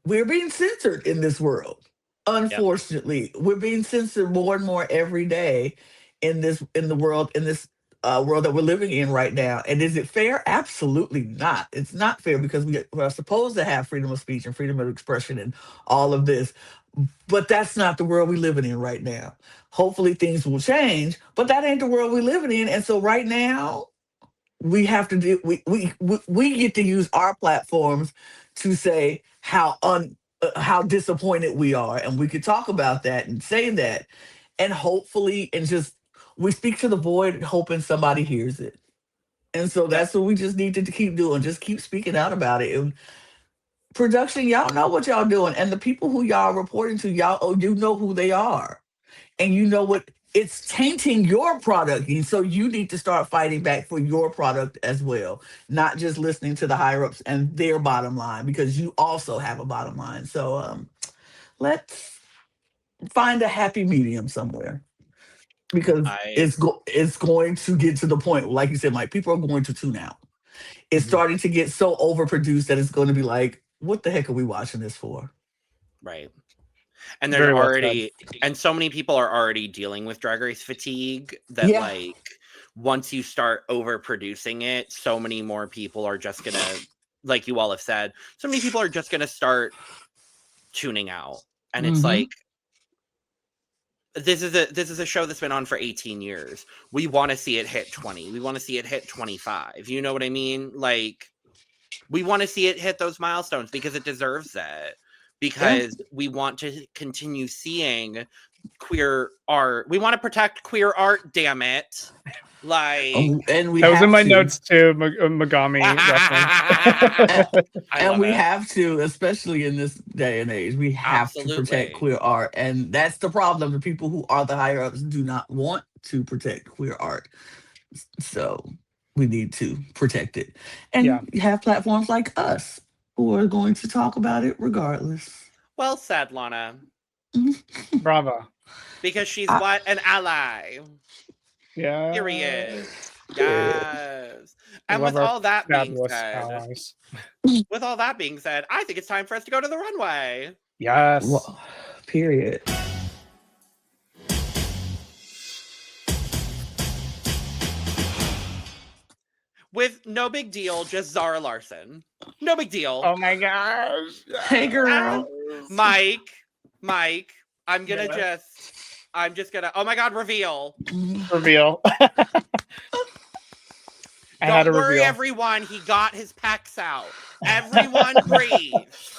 we're being censored in this world. Unfortunately, we're being censored more and more every day in this world that we're living in right now. And is it fair? Absolutely not. It's not fair, because we're supposed to have freedom of speech and freedom of expression and all of this. But that's not the world we're living in right now. Hopefully things will change, but that ain't the world we're living in. And so right now, we have to do, we get to use our platforms to say how disappointed we are, and we could talk about that and say that, and hopefully, and just, we speak to the void hoping somebody hears it. And so that's what we just need to keep doing. Just keep speaking out about it. And production, y'all know what y'all doing, and the people who y'all reporting to, y'all, you know who they are, and you know what it's tainting your product. And so you need to start fighting back for your product as well, not just listening to the higher ups and their bottom line, because you also have a bottom line. So let's find a happy medium somewhere, because I it's going to get to the point, like you said, Mike, people are going to tune out. It's Mhm. starting to get so overproduced that it's going to be like, what the heck are we watching this for? right. And there's Very well said. already, and so many people are already dealing with Drag Race fatigue that, Yeah. like, once you start overproducing it, so many more people are just gonna, like you all have said, so many people are just gonna start tuning out. And it's Mhm. like, this is a show that's been on for 18 years. We want to see it hit 20. We want to see it hit 25. You know what I mean? Like, we want to see it hit those milestones because it deserves it. Because we want to continue seeing queer art. We want to protect queer art, damn it. Like, and we That was have in my to. notes too, Megami reference. I And love we it. have to, especially in this day and age, we have to protect Absolutely. queer art. And that's the problem. The people who are the higher ups do not want to protect queer art. So we need to protect it. And Yeah. you have platforms like us who are going to talk about it regardless. Well said, Lana. Bravo. Because she's I- what? An ally. Yeah. Period. Yeah. Yes. And Love with our all that being fabulous said, allies. with all that being said, I think it's time for us to go to the runway. Yes. Well, period. With no big deal, just Zara Larson. No big deal. Oh my gosh. Hey, girl. Mike, I'm Yeah. just gonna, oh my God, reveal. Reveal. I had Don't a worry, reveal. everyone. He got his pecs out. Everyone breathe.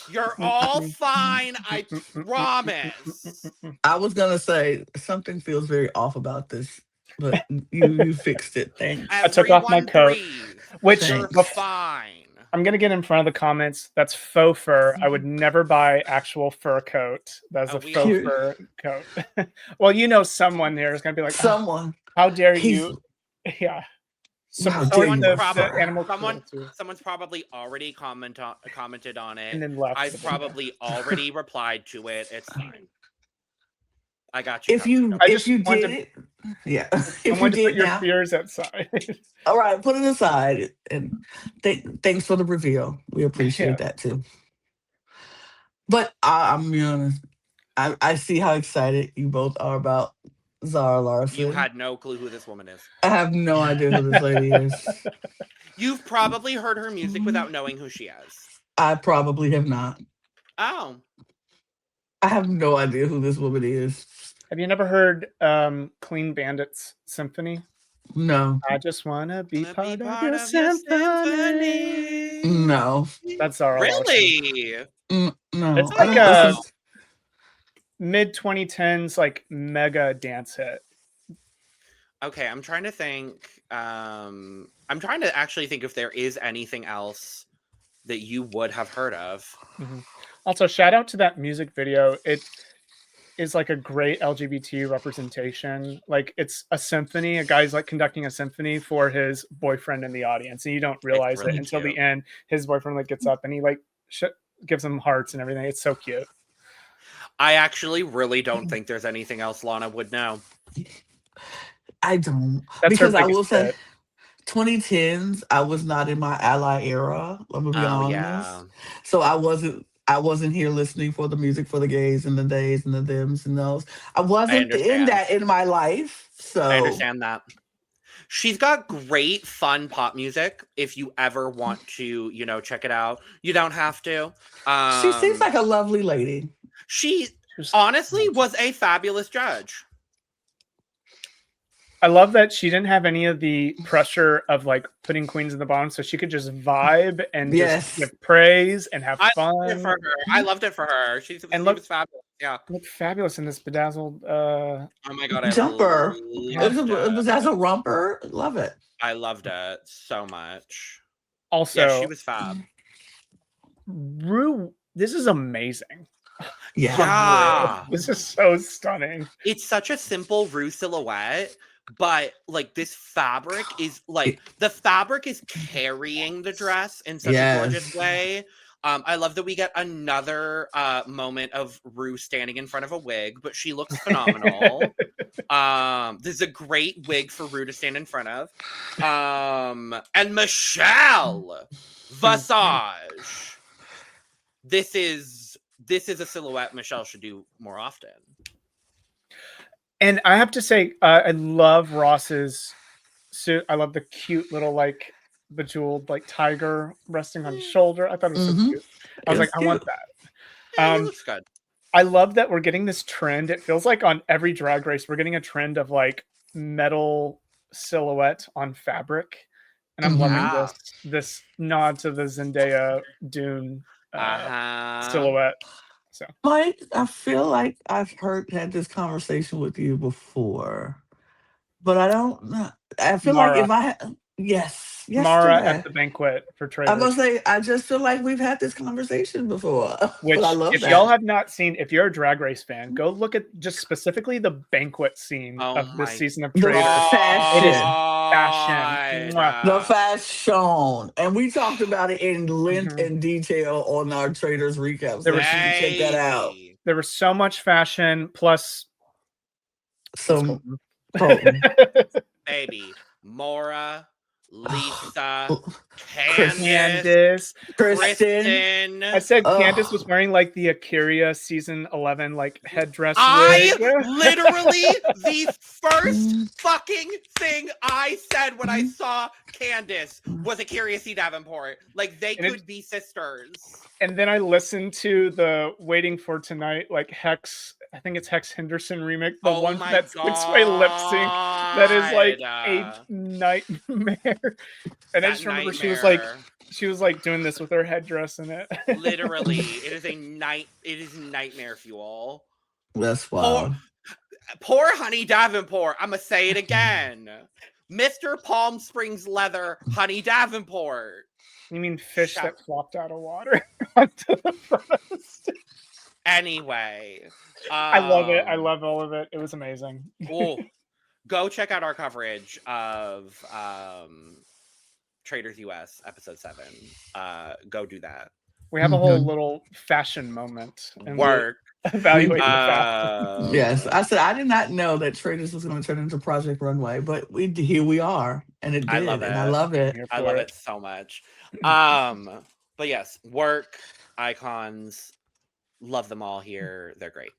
You're all fine. I promise. I was gonna say something feels very off about this, but you fixed it. Thanks. I took off my Everyone coat, breathe. which You're Thanks. fine. I'm gonna get in front of the comments. That's faux fur. I would never buy actual fur coat. That's a we faux all- fur coat. Well, you know, someone there is gonna be like, "Oh, Someone. how dare He's- you?" Yeah. How Support dare you the refer. animal Someone, cruelty. someone's probably already commented on it. And then left. I've probably already replied to it. It's fine. I got you. If you I if just you wanted did to- it, yeah. I If you wanted to put did your now, fears outside. all right, put it aside. And thanks for the reveal. We appreciate Yeah. that too. But I'm be honest. I see how excited you both are about Zara Larson. You had no clue who this woman is. I have no idea who this lady is. You've probably heard her music without knowing who she is. I probably have not. Oh. I have no idea who this woman is. Have you never heard Clean Bandits Symphony? No. I just wanna be Wanna part be of part your of your symphony. symphony. No. That's Zara Larson. Really? No. It's I like don't a listen to- mid 2010s like mega dance hit. Okay, I'm trying to think. I'm trying to actually think if there is anything else that you would have heard of. Also, shout out to that music video. It is like a great LGBT representation. Like it's a symphony. A guy's like conducting a symphony for his boyfriend in the audience, and you don't realize really it until cute. the end. His boyfriend like gets up and he like gives him hearts and everything. It's so cute. I actually really don't think there's anything else Lana would know. I don't. That's because her I will biggest say hit. 2010s, I was not in my ally era. I'm gonna be Oh honest. yeah. So I wasn't here listening for the music for the gays and the days and the thems and those. I wasn't in understand. that in my life. So I understand that. She's got great fun pop music. If you ever want to, check it out, you don't have to. She seems like a lovely lady. She honestly was a fabulous judge. I love that she didn't have any of the pressure of like putting queens in the bottom, so she could just vibe and just give praise and have fun. I loved it for her. She was fabulous. Yeah, looked fabulous in this bedazzled. Oh my god, jumper. It was that a romper? Love it. I loved it so much. Also, yeah, she was fab. This is amazing. Yeah. This is so stunning. It's such a simple Rue silhouette, but like this fabric is like the fabric is carrying the dress in such a gorgeous way. I love that we get another moment of Rue standing in front of a wig, but she looks phenomenal. This is a great wig for Rue to stand in front of. And Michelle Visage. This is a silhouette Michelle should do more often. And I have to say, I love Ross's suit. I love the cute little like bejeweled like tiger resting on his shoulder. I thought it was so cute. I was like, I want that. Yeah, it looks good. I love that we're getting this trend. It feels like on every drag race, we're getting a trend of like metal silhouette on fabric. And I'm loving this nod to the Zendaya Dune silhouette. So, Mike, I feel like I've had this conversation with you before, but I don't know. I feel Mara. like if I had, yes, Mara at the banquet for Traitors. I must say, I just feel like we've had this conversation before. Which, I love if y'all have not seen, if you're a Drag Race fan, go look at just specifically the banquet scene of this season of Traitors. It is fashion. The fashion. And we talked about it in length and detail on our Traitors recap. So you can check that out. There was so much fashion, plus some baby Mora, Lisa, Candace, Kristen. I said Candace was wearing like the Akira season 11 like headdress. Literally the first fucking thing I said when I saw Candace was Akira C. Davenport. Like they could be sisters. And then I listened to the Waiting for Tonight, like Hex, I think it's Hex Henderson remix, the one that's Sway lip sync. That is like a nightmare. And I just remember she was like doing this with her headdress in it. Literally, it is nightmare fuel. That's wild. Poor Honey Davenport. I'ma say it again. Mr. Palm Springs Leather, Honey Davenport. You mean fish that flopped out of water onto the front of the stage? Anyway. I love it. I love all of it. It was amazing. Cool. Go check out our coverage of Traitors US episode 7. Go do that. We have a whole little fashion moment. Work. Evaluate the fashion. Yes. I said I did not know that Traitors was going to turn into Project Runway, but here we are. And it did. I love it. And I love it. I love it so much. But yes, work, icons, love them all here. They're great.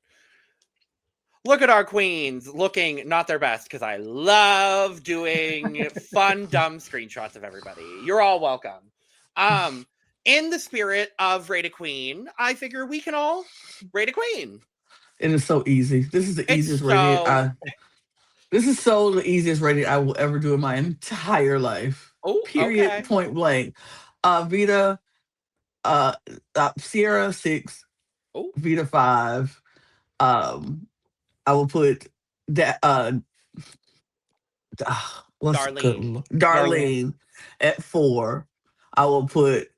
Look at our queens looking not their best because I love doing fun, dumb screenshots of everybody. You're all welcome. In the spirit of Rate a Queen, I figure we can all rate a queen. It is so easy. This is the easiest rating. This is so the easiest rating I will ever do in my entire life. Oh, period. Okay. Point blank. Vita, Sierra 6. Oh. Vita 5. I will put that. Darlene at 4. I will put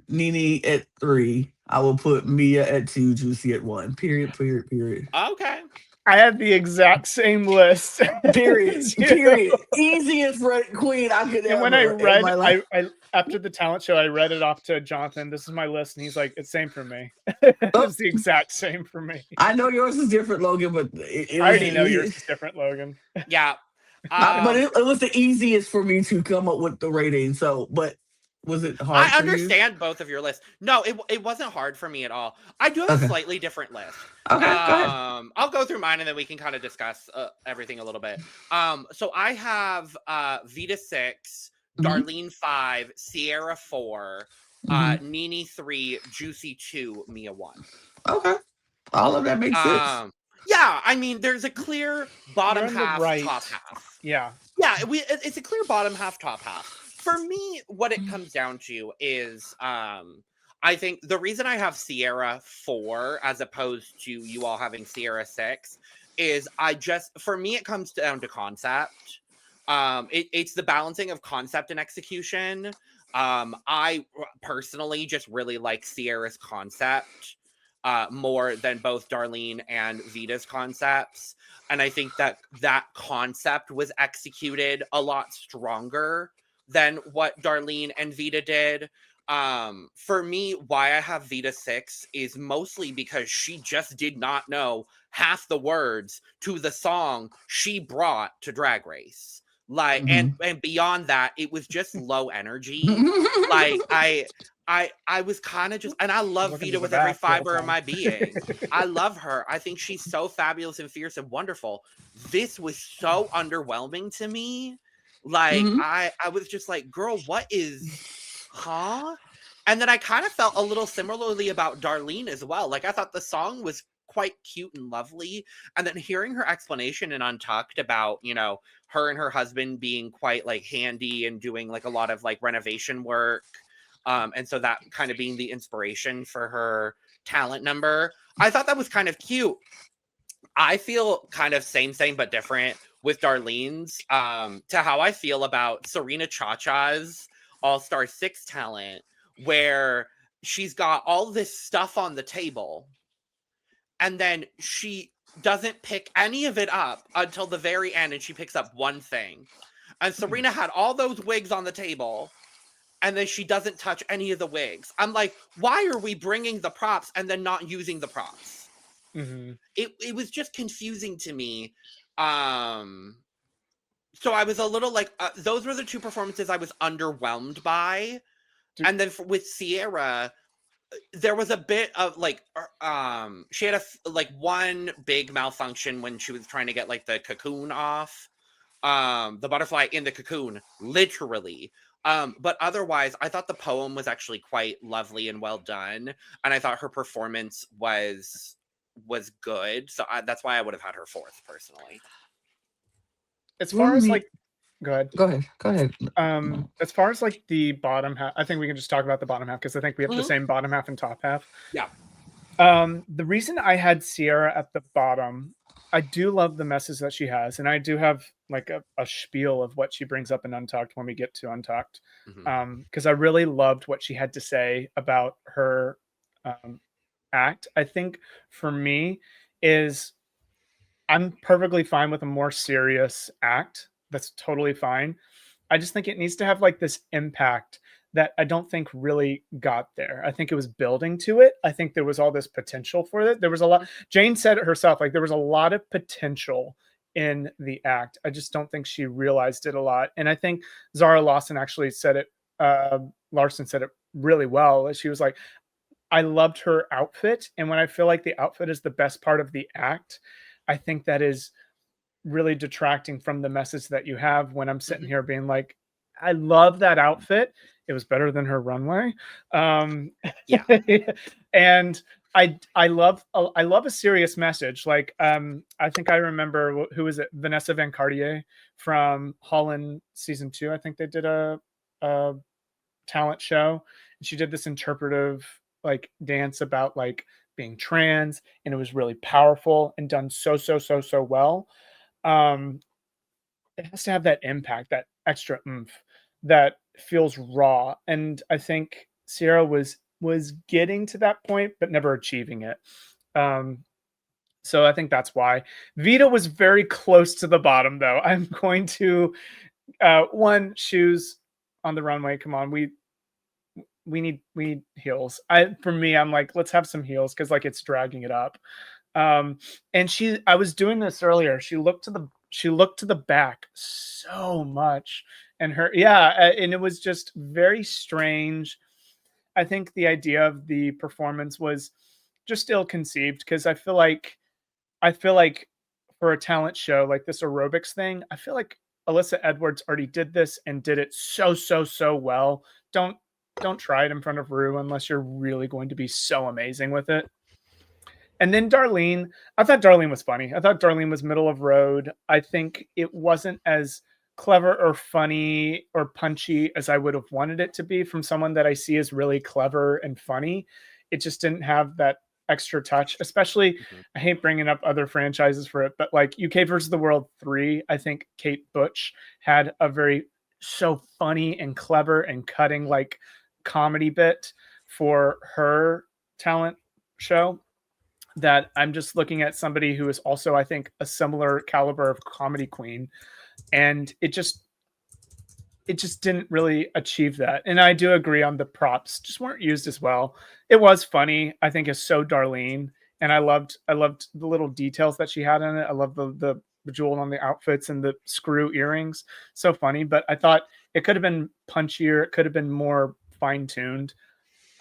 Nene at 3. I will put Mia at 2. Juicy at 1. Period. Okay. I had the exact same list. Period. Easiest queen I could ever. And when I read, I after the talent show, I read it off to Jonathan. This is my list, and he's like, "It's same for me." It's the exact same for me. I know yours is different, Logan, but I already know yours is different, Logan. Yeah, but it was the easiest for me to come up with the rating. So, but was it hard? I understand both of your lists. No, it wasn't hard for me at all. I do have a slightly different list. Okay, go ahead. I'll go through mine and then we can kind of discuss everything a little bit. So I have Vita 6, Darlene 5, Sierra 4, Nene 3, Juicy 2, Mia 1. Okay, all of that makes sense. Yeah, I mean, there's a clear bottom half, top half. Yeah, it's a clear bottom half, top half. For me, what it comes down to is, I think the reason I have Sierra 4 as opposed to you all having Sierra 6 is for me, it comes down to concept. It's the balancing of concept and execution. I personally just really like Sierra's concept. more than both Darlene and Vita's concepts. And I think that that concept was executed a lot stronger than what Darlene and Vita did. For me, why I have Vita 6 is mostly because she just did not know half the words to the song she brought to Drag Race. Like, and beyond that, it was just low energy. Like, I was kind of just, and I love Vita with every fiber of my being. I love her. I think she's so fabulous and fierce and wonderful. This was so underwhelming to me. Like, I was just like, girl, what is, huh? And then I kind of felt a little similarly about Darlene as well. Like, I thought the song was quite cute and lovely. And then hearing her explanation in Untucked about, you know, her and her husband being quite like handy and doing like a lot of like renovation work. And so that kind of being the inspiration for her talent number. I thought that was kind of cute. I feel kind of same but different with Darlene's to how I feel about Serena Chacha's All-Star 6 talent, where she's got all this stuff on the table and then she doesn't pick any of it up until the very end, and she picks up one thing. And Serena had all those wigs on the table, and then she doesn't touch any of the wigs. I'm like, why are we bringing the props and then not using the props? It was just confusing to me. So I was a little like, those were the two performances I was underwhelmed by. And then with Sierra, there was a bit of like, she had one big malfunction when she was trying to get like the cocoon off, the butterfly in the cocoon, literally. But otherwise, I thought the poem was actually quite lovely and well done, and I thought her performance was good. So that's why I would have had her 4th personally. As far as like, go ahead. Go. As far as like the bottom half, I think we can just talk about the bottom half because I think we have the same bottom half and top half. Yeah. The reason I had Sierra at the bottom, I do love the message that she has, and I do have like a spiel of what she brings up in Untucked when we get to Untucked, because I really loved what she had to say about her act. I think for me is I'm perfectly fine with a more serious act. That's totally fine. I just think it needs to have like this impact that I don't think really got there. I think it was building to it. I think there was all this potential for it. There was a lot. Jane said it herself, like there was a lot of potential in the act. I just don't think she realized it a lot. And I think Zara Lawson actually said it. Larson said it really well. She was like, I loved her outfit. And when I feel like the outfit is the best part of the act, I think that is really detracting from the message that you have when I'm sitting here being like, I love that outfit. It was better than her runway. Yeah. And I love a serious message. Like, I think I remember, who is it? Vanessa Van Cartier from Holland season 2. I think they did a talent show, and she did this interpretive like dance about like being trans, and it was really powerful and done so well. It has to have that impact, that extra oomph that feels raw. And I think Sierra was getting to that point, but never achieving it. So I think that's why. Vita was very close to the bottom, though. I'm going to one, shoes on the runway. Come on, we need heels. For me, I'm like, let's have some heels because like it's dragging it up. And I was doing this earlier. She looked to the back so much, and and it was just very strange. I think the idea of the performance was just ill-conceived because I feel like for a talent show like this aerobics thing, I feel like Alyssa Edwards already did this and did it so well. Don't try it in front of Ru unless you're really going to be so amazing with it. And then Darlene, I thought Darlene was funny. I thought Darlene was middle of road. I think it wasn't as clever or funny or punchy as I would have wanted it to be from someone that I see as really clever and funny. It just didn't have that extra touch, especially, I hate bringing up other franchises for it, but like UK versus the World 3, I think Kate Butch had a very so funny and clever and cutting like comedy bit for her talent show. that I'm just looking at somebody who is also, I think, a similar caliber of comedy queen, and it just didn't really achieve that. And I do agree on the props just weren't used as well. It was funny. I think it's so Darlene, and I loved the little details that she had in it. I love the jewel on the outfits and the screw earrings. So funny, but I thought it could have been punchier. It could have been more fine-tuned.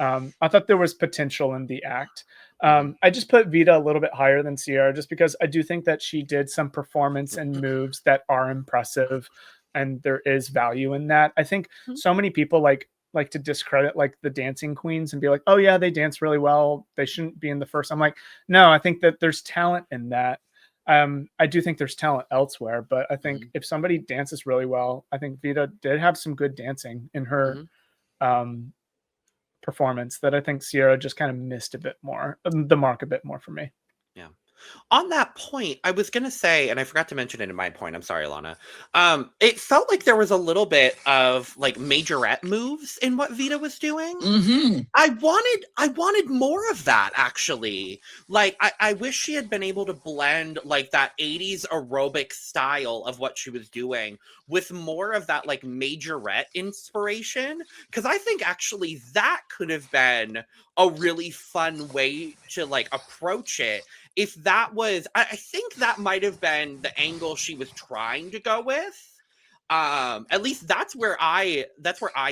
I thought there was potential in the act. I just put Vita a little bit higher than Sierra just because I do think that she did some performance and moves that are impressive, and there is value in that. I think so many people like to discredit like the dancing queens and be like, oh yeah, they dance really well, they shouldn't be in the first. I'm like, no, I think that there's talent in that. I do think there's talent elsewhere, but I think if somebody dances really well, I think Vita did have some good dancing in her performance that I think Sierra just kind of missed a bit more, the mark a bit more for me. Yeah. On that point, I was going to say, and I forgot to mention it in my point, I'm sorry, Lana. It felt like there was a little bit of like majorette moves in what Vita was doing. I wanted more of that, actually. Like, I wish she had been able to blend like that 80s aerobic style of what she was doing with more of that like majorette inspiration. Because I think actually that could have been a really fun way to like approach it. If that was, I think that might have been the angle she was trying to go with. At least that's where I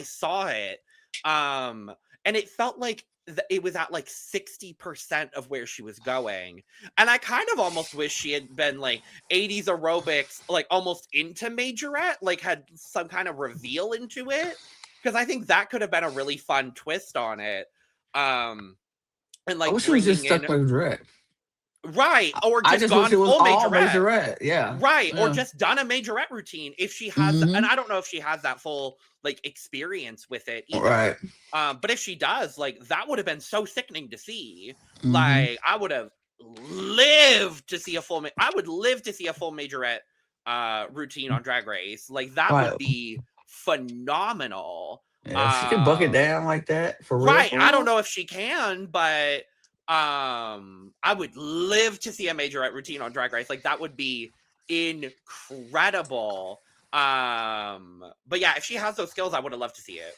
saw it. And it felt like it was at like 60% of where she was going. And I kind of almost wish she had been like 80s aerobics, like almost into majorette, like had some kind of reveal into it. Because I think that could have been a really fun twist on it. And like I wish she was just stuck with Drake. Right, or just gone full majorette. Yeah. Right, or just done a majorette routine if she has, and I don't know if she has that full like experience with it either. Right. But if she does, like that would have been so sickening to see. Like I would have lived to see a full. I would live to see a full majorette routine on Drag Race. Like that would be phenomenal. Yeah, she can buck it down like that for real. Right, I don't know if she can, but. I would live to see a majorette routine on Drag Race. Like that would be incredible. But yeah, if she has those skills, I would have loved to see it.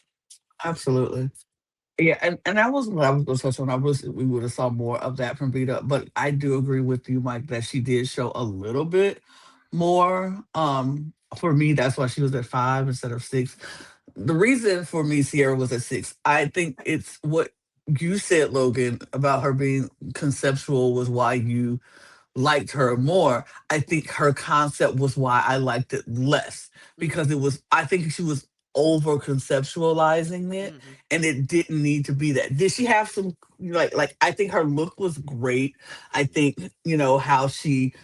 Absolutely. Yeah, and that was what I was going to touch on. We would have saw more of that from Vita, but I do agree with you, Mike, that she did show a little bit more. For me, that's why she was at 5 instead of 6. The reason for me Sierra was at 6, I think it's what you said, Logan, about her being conceptual was why you liked her more. I think her concept was why I liked it less, because I think she was over conceptualizing it, and it didn't need to be that. Did she have some like I think her look was great. I think how she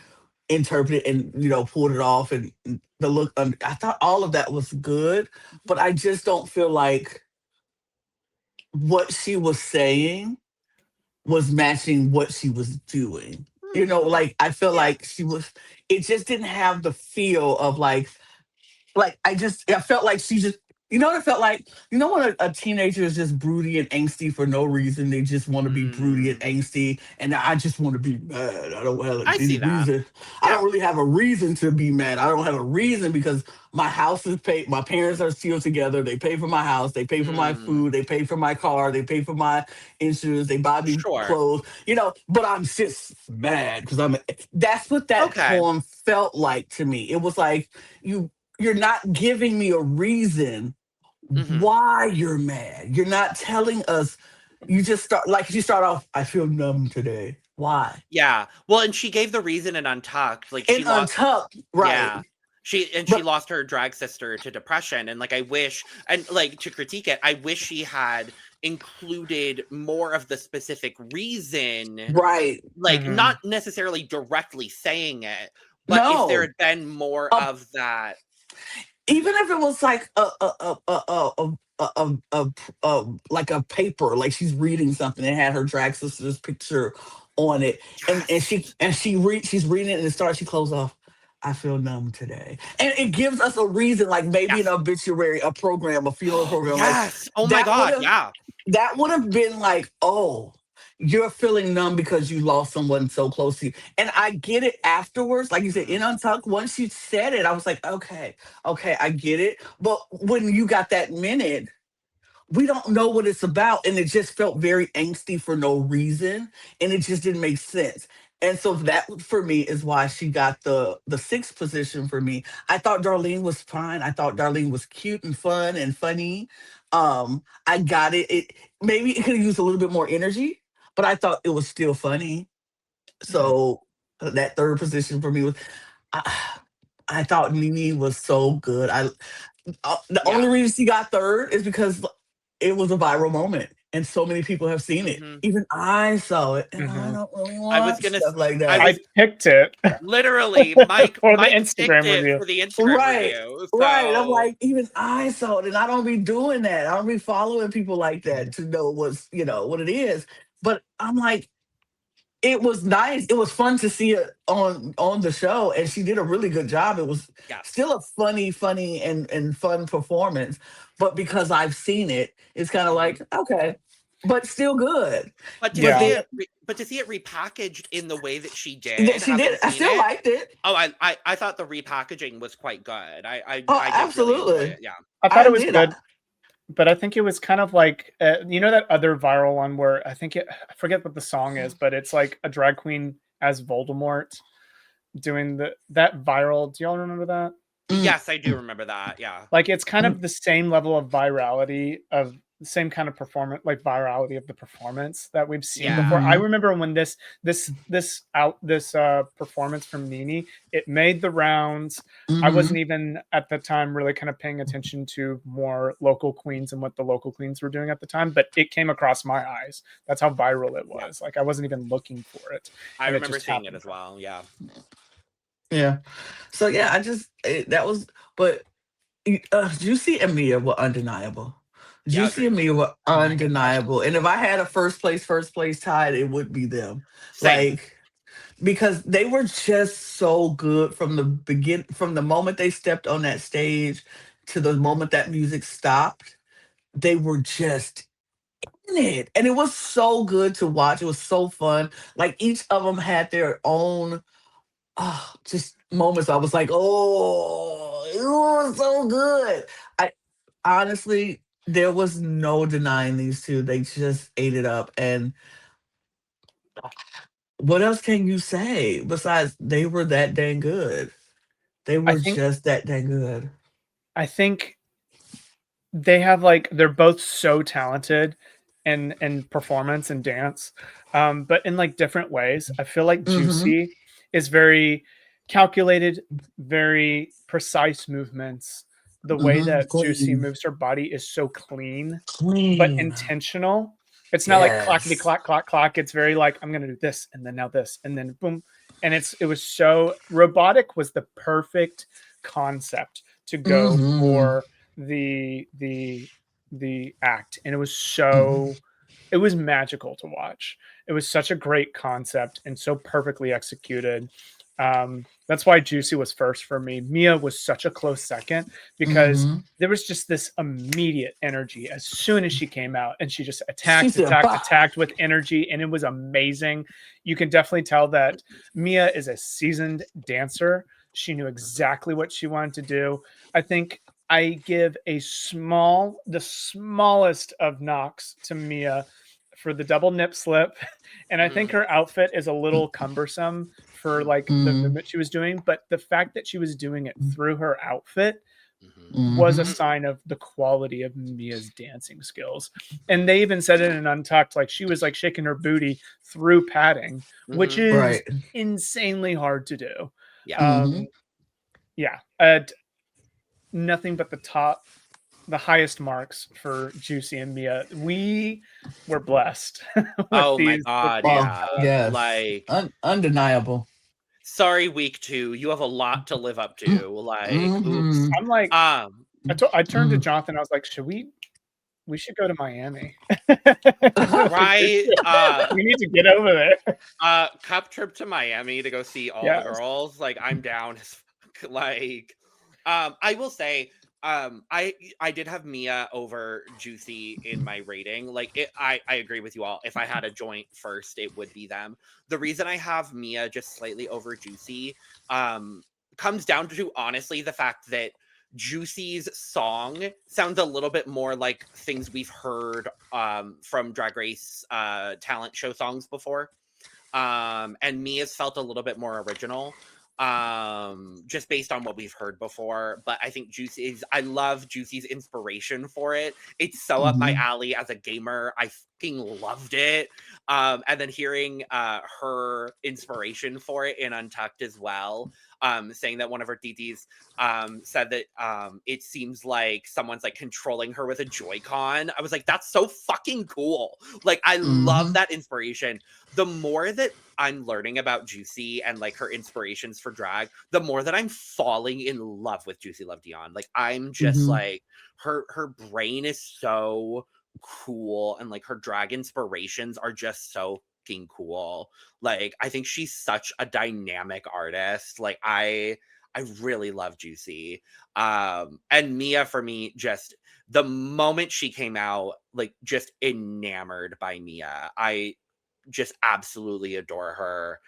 interpreted and pulled it off, and the look, I thought all of that was good, but I just don't feel like what she was saying was matching what she was doing. Like I feel like it just didn't have the feel of like I felt like she just, what it felt like? When a teenager is just broody and angsty for no reason, they just want to be broody and angsty, and I just want to be mad. I don't have any reason. I don't really have a reason to be mad. I don't have a reason because my house is paid. My parents are still together. They pay for my house. They pay for my food. They pay for my car. They pay for my insurance. They buy me clothes. But I'm just mad because that's what that poem felt like to me. It was like you're not giving me a reason why you're mad. You're not telling us. You just start off, I feel numb today. Why? Yeah. Well, and she gave the reason in Untucked. Like in Untucked, right. Yeah. She lost her drag sister to depression. And like I wish, and like to critique it, I wish she had included more of the specific reason. Right. Like not necessarily directly saying it, but if there had been more of that. Even if it was like like a paper, like she's reading something and had her drag sister's picture on it, and she's reading it and she closes off, I feel numb today, and it gives us a reason, like maybe an obituary, a program, a funeral program. Yes. Like, oh my God. Yeah. That would have been like, oh, you're feeling numb because you lost someone so close to you. And I get it afterwards. Like you said, in Untucked, once you said it, I was like, okay, I get it. But when you got that minute, we don't know what it's about. And it just felt very angsty for no reason. And it just didn't make sense. And so that for me is why she got the sixth position for me. I thought Darlene was fine. I thought Darlene was cute and fun and funny. I got it. It maybe it could have used a little bit more energy, but I thought it was still funny. So that third position for me was I, I thought Nene was so good. The Yeah. only reason she got third is because it was a viral moment and so many people have seen it. Mhm. Even I saw it, and I Mhm. don't really I was want gonna stuff like I that. I picked it. literally Mike For the Mike Instagram picked it review. for the Instagram Right, review. right. I'm So like, even I saw it, and I don't be doing that. I don't be following people like that to know what it is. But I'm like, it was nice. It was fun to see it on the show, and she did a really good job. It was yeah. still a funny and fun performance, but because I've seen it, it's kind of like okay, but still good. But to But see Yeah. then it repackaged in the way that she did, she did. having I seen still it. liked it. Oh, I thought the repackaging was quite good. I Oh, did really enjoy absolutely. it. Yeah. I thought I it was did. good, but I think it was kind of like that other viral one where I forget what the song is, but it's like a drag queen as Voldemort doing that viral. Do y'all remember that? Mm, Yes, I do remember that. Yeah. Like it's kind mm, of the same level of virality of the same kind of performance, like virality of the performance that we've seen before. I mhm. remember when this performance from Nene, it made the rounds. I wasn't even at the time really kind of paying attention to more local queens and what the local queens were doing at the time, but it came across my eyes. That's how viral it Yeah. was. Like I wasn't even looking for it. I and remember just seeing it happened. as well. Yeah. Yeah. So yeah, that was. But Juicy and Mia were undeniable. Yeah, Juicy and agreed. Mia were Oh my gosh. undeniable. And if I had a first place tied, it would be them. Same. Like because they were just so good from from the moment they stepped on that stage to the moment that music stopped. They were just in it. And it was so good to watch. It was so fun. Like each of them had their own just moments. I was like, oh, it was so good. I honestly, there was no denying these two. They just ate it up. And what else can you say besides they were that dang good? They I were think just that dang good. I think they have like they're both so talented in performance and dance, but in like different ways. I feel like Mm-hmm. Juicy is very calculated, very precise movements. The way Mm-hmm. that Juicy Clean. moves her body is so clean but Clean. intentional. It's not like clackety Yes. clack clack clack. It's very like I'm gonna do this and then now this and then boom. And it was so robotic was the perfect concept to go Mm-hmm. for the act. And it was magical to watch. It was such a great concept and so perfectly executed. That's why Juicy was first for me. Mia was such a close second because Mm-hmm. there was just this immediate energy as soon as she came out, and she just She said, bah. attacked with energy, and it was amazing. You can definitely tell that Mia is a seasoned dancer. She knew exactly what she wanted to do. I think I give the smallest of knocks to Mia for the double nip slip. And I think Mhm. her outfit is a little cumbersome for like the Mm-hmm. movement she was doing, but the fact that she was doing it through her outfit Mhm. was a Mm-hmm. sign of the quality of Mia's dancing skills. And they even said it in Untucked, like she was like shaking her booty through padding, which Mhm. is Right. insanely hard to do. Yeah. Mm-hmm. Yeah, nothing but the highest marks for Juicy and Mia. We were blessed with Oh my these. god, Well, yeah. yes. Like Undeniable. sorry, week 2. You have a lot to live up to. Like, oops. Mm-hmm. I'm like, Um, I turned to Mm. Jonathan. I was like, we should go to Miami. right. We need to get over there. Cup trip to Miami to go see all the Yes. girls. Like, I'm down as fuck. Like, I will say I did have Mia over Juicy in my rating. Like I agree with you all. If I had a joint first, it would be them. The reason I have Mia just slightly over Juicy comes down to honestly the fact that Juicy's song sounds a little bit more like things we've heard from Drag Race talent show songs before. And Mia's felt a little bit more original. Just based on what we've heard before. But I think I love Juicy's inspiration for it. It's so up my alley as a gamer. I fucking loved it. And then hearing her inspiration for it in Untucked as well, saying that one of her DDs said that it seems like someone's like controlling her with a Joy-Con. I was like, that's so fucking cool. Like, I love that inspiration. The more that I'm learning about Juicy and like her inspirations for drag, the more that I'm falling in love with Juicy Love Dion. Like, I'm just like, her brain is so cool, and like her drag inspirations are just so fucking cool. Like, I think she's such a dynamic artist. Like, I really love Juicy. And Mia, for me, just the moment she came out, like, just enamored by Mia. I just absolutely adore her.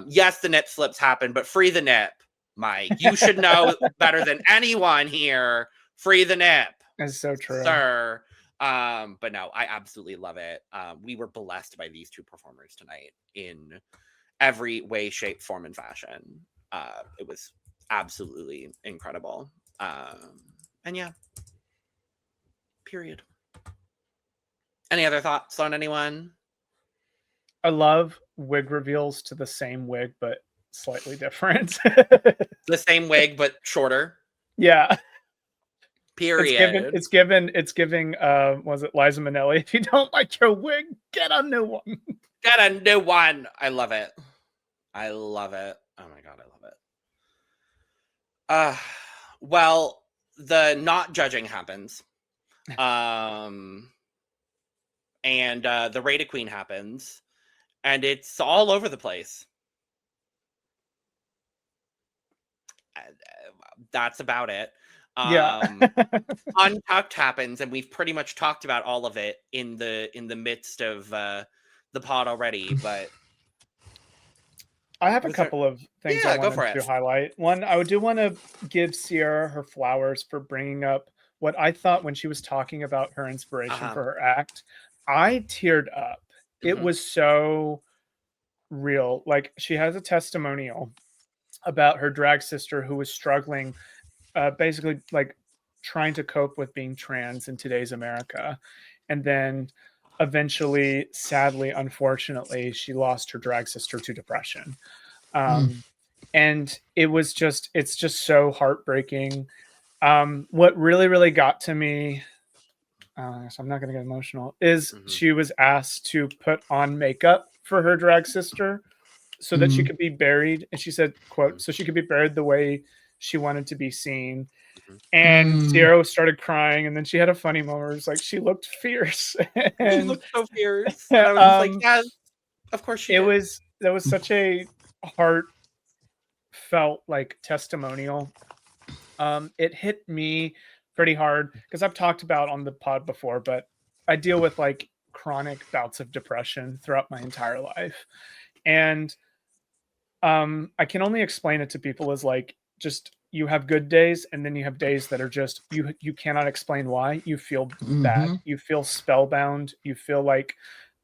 Yes, the nip slips happen, but free the nip, Mike. You should know better than anyone here. Free the nip. That's so true, sir. But no, I absolutely love it. We were blessed by these two performers tonight in every way, shape, form, and fashion. It was absolutely incredible. And yeah, period. Any other thoughts on anyone? I love wig reveals to the same wig, but slightly different. The same wig, but shorter. Yeah. Period. It's giving was it Liza Minnelli? If you don't like your wig, get a new one. Get a new one. I love it. I love it. Oh my God, I love it. Well, the not judging happens. And the Rated Queen happens. And it's all over the place. That's about it. Untucked happens, and we've pretty much talked about all of it in the midst of the pod already. But I have a couple of things I wanted to highlight. One, I do want to give Sierra her flowers for bringing up what I thought when she was talking about her inspiration for her act. I teared up. It was so real. Like, she has a testimonial about her drag sister who was struggling, basically like trying to cope with being trans in today's America. And then eventually, sadly, unfortunately, she lost her drag sister to depression. And it's just so heartbreaking. What really, really got to me, so I'm not going to get emotional, is she was asked to put on makeup for her drag sister so that she could be buried. And she said, quote, so she could be buried the way she wanted to be seen. And Sierra started crying, and then she had a funny moment where it was like, she looked fierce. And she looked so fierce. And I was like, yes, of course she did. That was such a heartfelt like testimonial. It hit me pretty hard because I've talked about on the pod before, but I deal with like chronic bouts of depression throughout my entire life. And I can only explain it to people as like, just, you have good days, and then you have days that are just, you cannot explain why. You feel bad. You feel spellbound. You feel like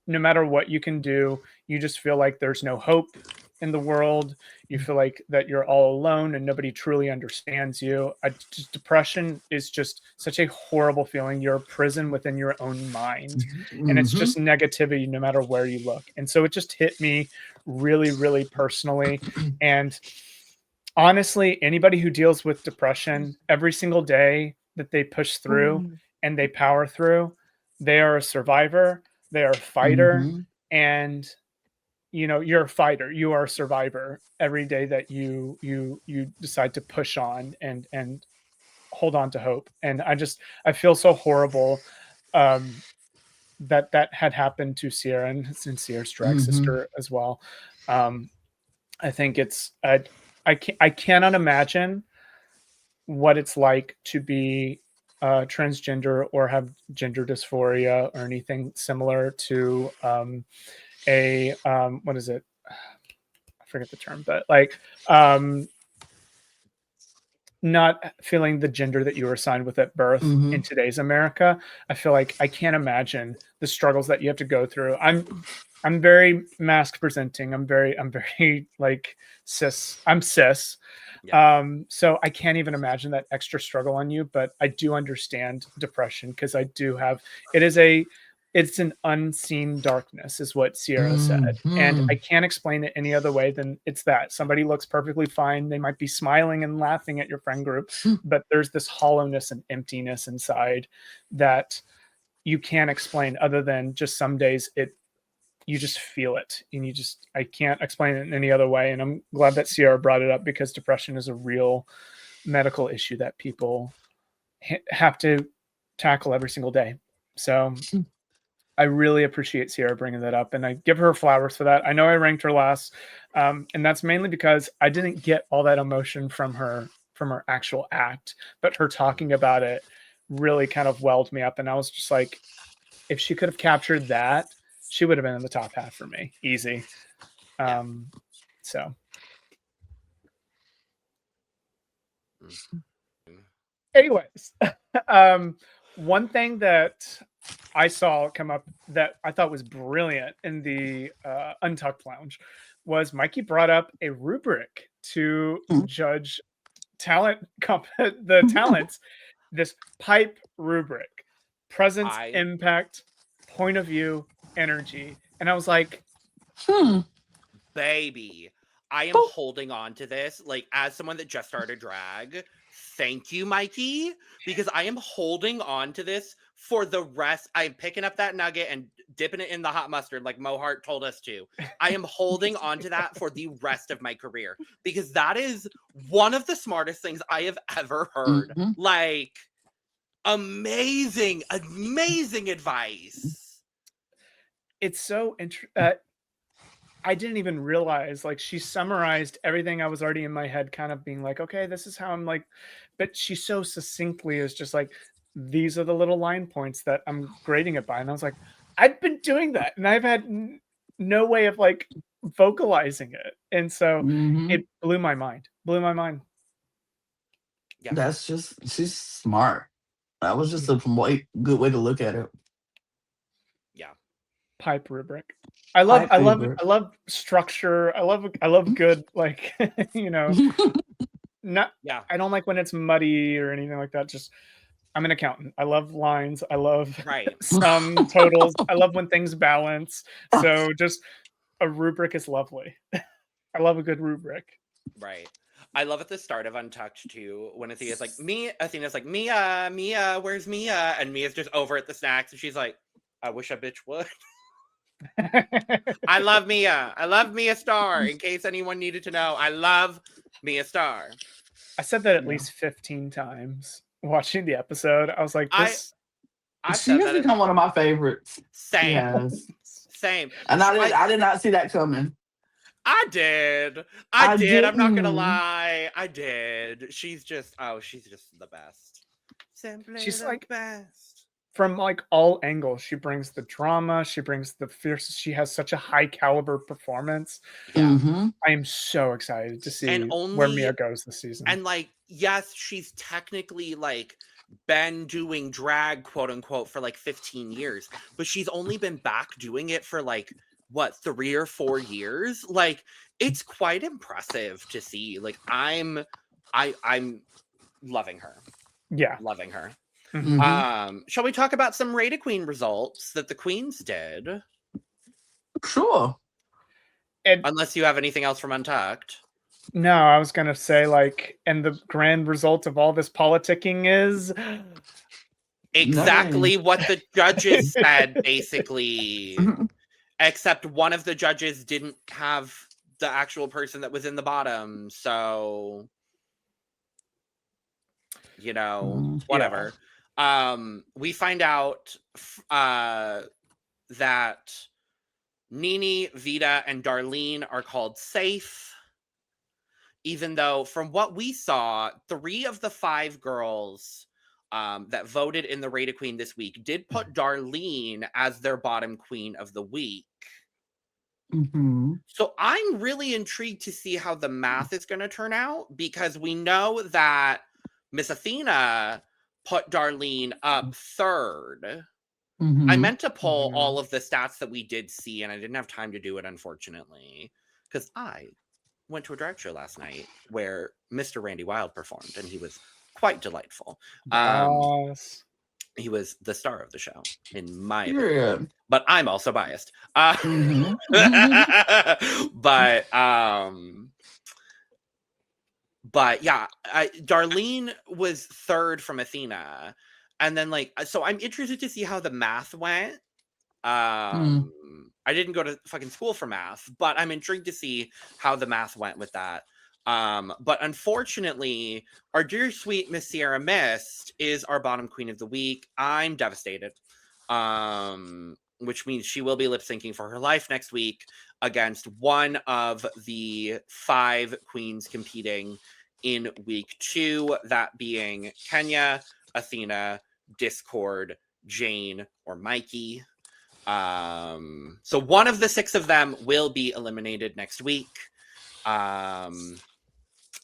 no matter what you can do, you just feel like there's no hope in the world. You feel like that you're all alone and nobody truly understands you. Depression is just such a horrible feeling. You're a prison within your own mind, and it's just negativity no matter where you look. And so it just hit me really, really personally. And honestly, anybody who deals with depression every single day that they push through and they power through, they are a survivor. They are a fighter. And you know, you're a fighter, you are a survivor every day that you decide to push on and hold on to hope. And I feel so horrible that had happened to Sierra and Sierra's drag sister as well. I think it's I cannot imagine what it's like to be transgender or have gender dysphoria or anything similar to what is it? I forget the term, but like not feeling the gender that you were assigned with at birth in today's America. I feel like I can't imagine the struggles that you have to go through. I'm very mask presenting. I'm very like cis. I'm cis. Yeah. So I can't even imagine that extra struggle on you, but I do understand depression because I do have, it's an unseen darkness is what Sierra said. And I can't explain it any other way than it's that somebody looks perfectly fine. They might be smiling and laughing at your friend group, but there's this hollowness and emptiness inside that you can't explain other than just some days you just feel it and I can't explain it in any other way. And I'm glad that Sierra brought it up because depression is a real medical issue that people have to tackle every single day. So I really appreciate Sierra bringing that up, and I give her flowers for that. I know I ranked her last, and that's mainly because I didn't get all that emotion from her actual act, but her talking about it really kind of welled me up, and I was just like, if she could have captured that, she would have been in the top half for me, easy. So, anyways, one thing that I saw come up that I thought was brilliant in the Untucked Lounge was Mikey brought up a rubric to judge the talents. This pipe rubric: presence, impact, point of view, energy. And I was like, baby, I am holding on to this. Like, as someone that just started drag, thank you, Mikey, because I am holding on to this for the rest. I'm picking up that nugget and dipping it in the hot mustard like Mohart told us to. I am holding on to that for the rest of my career because that is one of the smartest things I have ever heard. Like, amazing advice. It's so interesting. I didn't even realize, like, she summarized everything I was already in my head, kind of being like, okay, this is how I'm like, but she so succinctly is just like, these are the little line points that I'm grading it by. And I was like, I've been doing that and I've had no way of like vocalizing it. And so it blew my mind. Yeah. That's just, she's smart. That was just a good way to look at it. Yeah. Pipe rubric. I love structure. I love good, like, you know, I don't like when it's muddy or anything like that. Just, I'm an accountant. I love lines. I love some totals. I love when things balance. So just a rubric is lovely. I love a good rubric. Right. I love at the start of Untucked too, when Athena's like, Mia, where's Mia? And Mia's just over at the snacks and she's like, I wish a bitch would. I love Mia. I love Mia Star. In case anyone needed to know, I love Mia Star. I said that at least 15 times watching the episode. I was like, this. She has become one of my favorites. Same. Yes. Same. And I did not see that coming. I did. I'm not gonna lie. I did. She's just the best. Simply she's the like best. From like all angles, she brings the drama, she brings the fierce. She has such a high caliber performance. I am so excited to see where Mia goes this season. And like, yes, she's technically like been doing drag, quote unquote, for like 15 years, but she's only been back doing it for like what, 3 or 4 years. Like, it's quite impressive to see. Like, I'm loving her. Yeah, loving her. Shall we talk about some Rated Queen results that the queens did? Sure. Unless you have anything else from Untucked. No, I was gonna say, like, and the grand result of all this politicking is exactly what the judges said, basically. Except one of the judges didn't have the actual person that was in the bottom, so you know, whatever. Yeah. We find out that Nene, Vita, and Darlene are called safe. even though from what we saw, 3 of the 5 girls that voted in the Rate a Queen this week did put Darlene as their bottom queen of the week. Mm-hmm. So I'm really intrigued to see how the math is going to turn out, because we know that Miss Athena put Darlene up 3rd. Mm-hmm. I meant to pull all of the stats that we did see, and I didn't have time to do it, unfortunately, because I went to a drag show last night where Mr. Randy Wild performed, and he was quite delightful. Yes. He was the star of the show, in my Yeah. opinion. But I'm also biased. Mm-hmm. But yeah, Darlene was 3rd from Athena. And then, like, so I'm interested to see how the math went. I didn't go to fucking school for math, but I'm intrigued to see how the math went with that. But unfortunately, our dear sweet Miss Sierra Mist is our bottom queen of the week. I'm devastated. Which means she will be lip syncing for her life next week against one of the 5 queens competing in week 2, that being Kenya, Athena, Discord, Jane, or Mikey. So one of the 6 of them will be eliminated next week.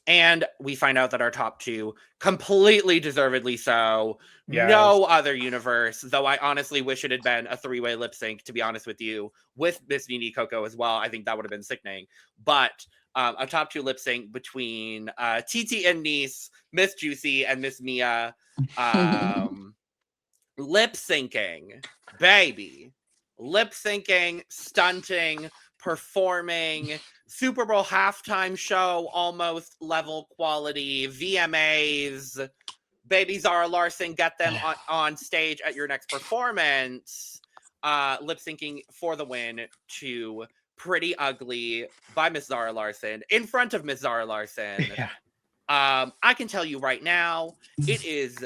And we find out that our top 2, completely deservedly so, no other universe, though I honestly wish it had been a 3-way lip sync, to be honest with you, with Miss Nene Coco as well. I think that would have been sickening. But a top 2 lip sync between TT and Nice, Miss Juicy, and Miss Mia. Lip syncing, baby. Lip syncing, stunting, performing, Super Bowl halftime show, almost level quality, VMAs, baby Zara Larson, get them on stage at your next performance. Lip syncing for the win to Pretty Ugly by Miss Zara Larson in front of Miss Zara Larson. Yeah. I can tell you right now, it is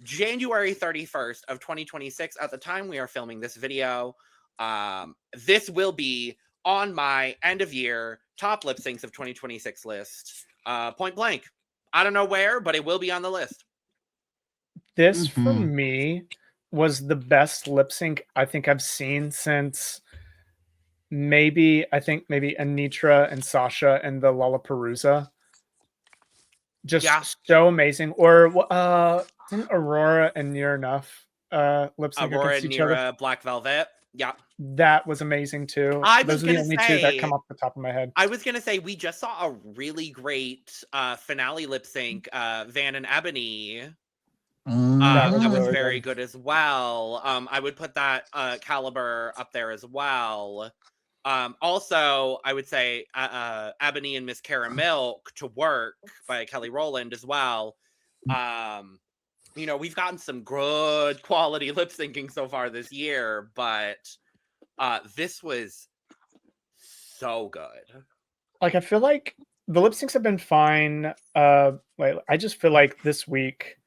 January 31st of 2026 at the time we are filming this video. This will be on my end of year top lip syncs of 2026 list. Point blank. I don't know where, but it will be on the list. This for me was the best lip sync I think I've seen since maybe Anitra and Sasha and the Lollapalooza. Just so amazing. Or didn't Aurora and Near Enough lip sync Aurora against and each other? Near Black Velvet. Yeah. That was amazing too. Those are the only 2 that come off the top of my head. I was going to say, we just saw a really great finale lip sync, Van and Ebony. That was very good as well. I would put that caliber up there as well. Also, I would say Ebony and Miss Caramilk to Work by Kelly Rowland as well. You know, we've gotten some good quality lip syncing so far this year, but this was so good. Like, I feel like the lip syncs have been fine. I just feel like this week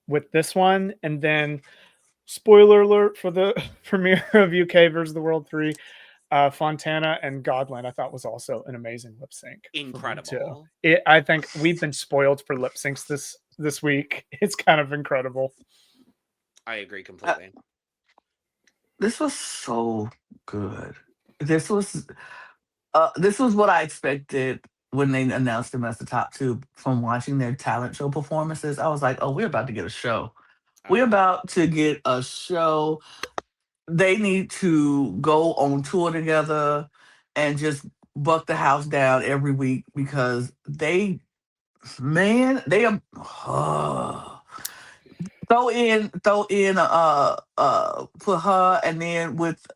with this one, and then spoiler alert for the premiere of UK versus the World 3, Fontana and Godland, I thought was also an amazing lip sync. Incredible. I think we've been spoiled for lip syncs this week. It's kind of incredible. I agree completely. This was so good. This was what I expected when they announced them as the top 2 from watching their talent show performances. I was like, oh, we're about to get a show. We're about to get a show. They need to go on tour together and just buck the house down every week, because they are throw in for her, and then with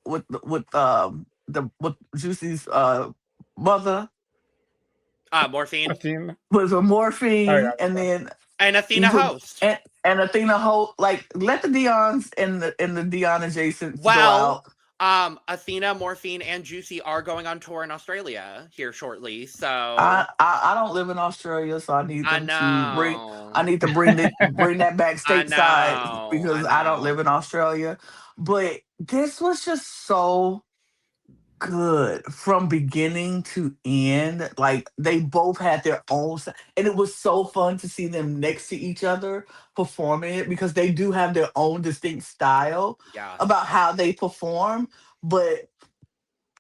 Juicy's mother, Morphine was a Morphine. Oh, yeah. And then Athena Host and Athena Host. Like, let the Dion's and the Dion adjacent go out. Athena, Morphine, and Juicy are going on tour in Australia here shortly. So I don't live in Australia, so I need them to bring that back stateside, because I don't live in Australia. But this was just so good from beginning to end. Like they both had their own, and it was so fun to see them next to each other performing it because they do have their own distinct style Yeah. about how they perform. But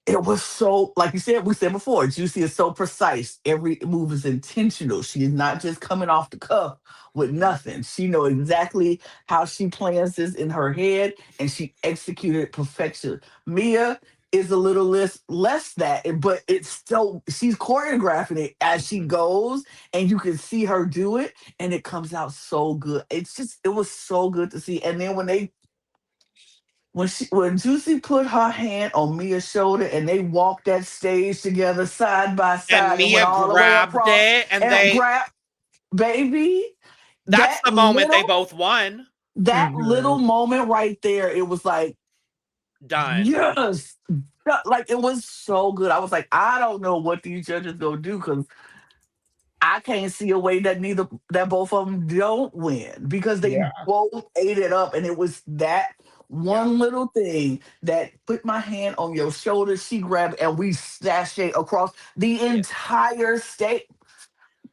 it was so, like you said, we said before, Juicy is so precise. Every move is intentional. She is not just coming off the cuff with nothing. She know exactly how she plans this in her head, and she executed perfection. Mia is a little less that, but it's so she's choreographing it as she goes, and you can see her do it, and it comes out so good. It was so good to see. And then when Juicy put her hand on Mia's shoulder and they walked that stage together side by And side and went Mia all the way grabbed across it, and and grabbed, baby, that's that the moment they little both won. little moment right there, it was like, Done. yes, like it was so good. I was like, I don't know what these judges gonna do because I can't see a way that both of them don't win because they Yeah. both ate it up, and it was that one little thing that put my hand on your shoulder. She grabbed, and we sashayed across the entire state.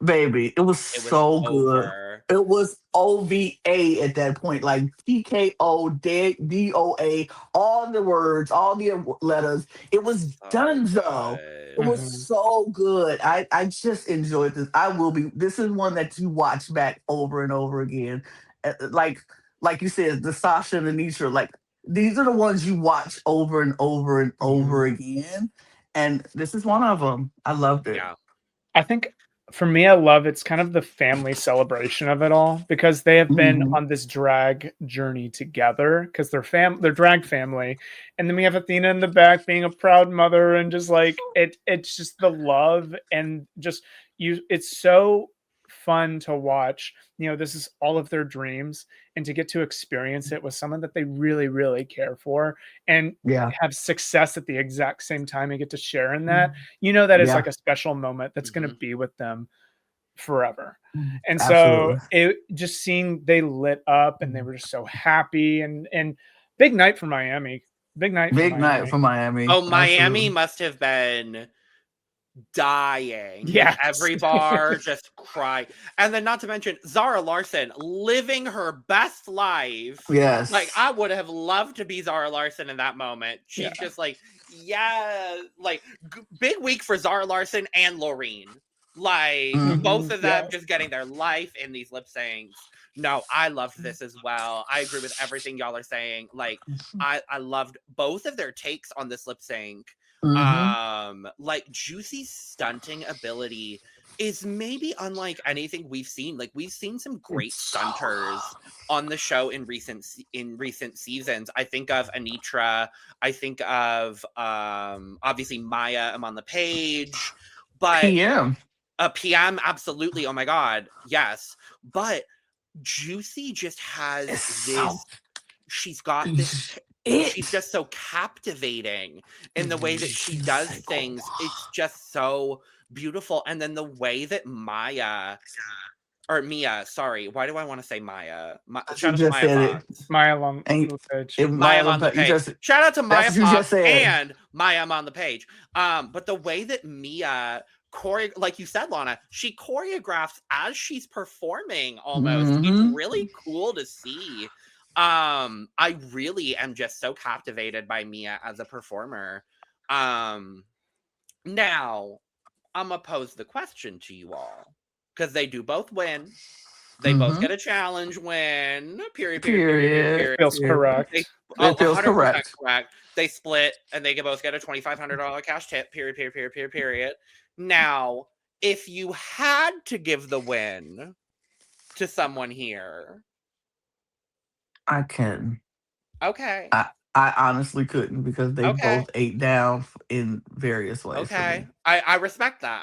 Baby, it was It was so good. over. It was OVA at that point, like TKO, DOA, all the words, all the letters. It was So donezo. It good. was Mhm. so good. I just enjoyed this. This is one that you watch back over and over again. Like you said, the Sasha and the Nisha, like these are the ones you watch over and over and over again. And this is one of them. I loved it. Yeah. I think for me, I love it's kind of the family celebration of it all because they have been Mhm. on this drag journey together because they're drag family. And then we have Athena in the back being a proud mother and just like it's just the love and just it's so fun to watch. This is all of their dreams and to get to experience it with someone that they really, really care for and Yeah. have success at the exact same time and get to share in that. That is Yeah. like a special moment that's going to be with them forever. And so Absolutely. it just seeing they lit up and they were just so happy and big night for Miami. Big night for Big night Miami. for Miami. Oh, Miami Absolutely. must have been dying. Yes. Every bar just cry. And then not to mention Zara Larson living her best life. Yes. Like I would have loved to be Zara Larson in that moment. She's just like, like big week for Zara Larson and Laureen. Like both of them just getting their life in these lip syncs. No, I loved this as well. I agree with everything y'all are saying. Like I loved both of their takes on this lip sync. Like Juicy's stunting ability is maybe unlike anything we've seen. Like we've seen some great stunters on the show in recent seasons. I think of Anitra. I think of obviously Maya. I'm on the page, but PM. PM absolutely. Oh my god, yes. But Juicy just has this. She's got this. She's just so captivating in the way that she does things. It's just so beautiful. And then the way that Mia, sorry, why do I want to say Maya? Shout out to Maya Fox. Maya on the page. Maya on the page. Shout out to Maya Fox and Maya on the page. But the way that Mia like you said, Lana, she choreographs as she's performing almost. It's really cool to see. I really am just so captivated by Mia as a performer. Now I'm gonna pose the question to you all because they do both win. They both get a challenge win. Period. Feels correct. It feels 100% correct. They split and they both get a $2,500 cash tip. Period. Now, if you had to give the win to someone here, I can. Okay. I honestly couldn't because they both ate down in various ways. Okay. I respect that.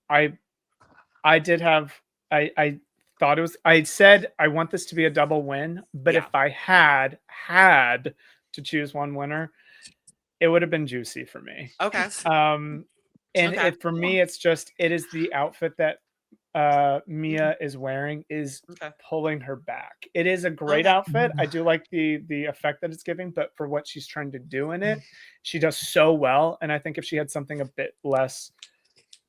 I did have I thought it was I said I want this to be a double win, but if I had to choose one winner, it would have been Juicy for me. Okay. For me, it's just it is the outfit that Mia is wearing is Okay. pulling her back. It is a great Okay. outfit. I do like the effect that it's giving, but for what she's trying to do in it, she does so well. And I think if she had something a bit less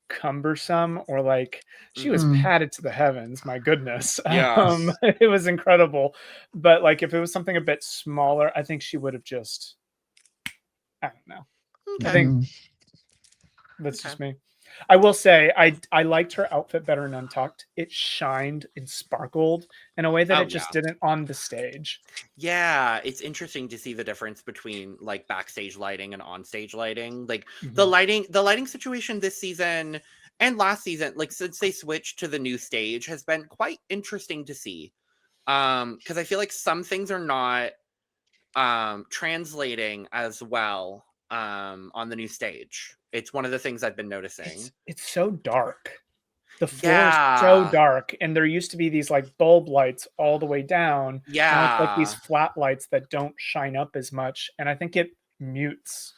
cumbersome, or like she was padded to the heavens, my goodness. Yes. It was incredible. But like if it was something a bit smaller, I think she would have just, I don't know. Okay. I think that's just me. I will say I liked her outfit better in Untucked. It shined and sparkled in a way that it just didn't on the stage. Yeah, it's interesting to see the difference between like backstage lighting and onstage lighting. Like the lighting situation this season and last season, like since they switched to the new stage, has been quite interesting to see. Because I feel like some things are not translating as well on the new stage. It's one of the things I've been noticing. It's so dark. The floor is so dark, and there used to be these like bulb lights all the way down. Now it's like these flat lights that don't shine up as much, and I think it mutes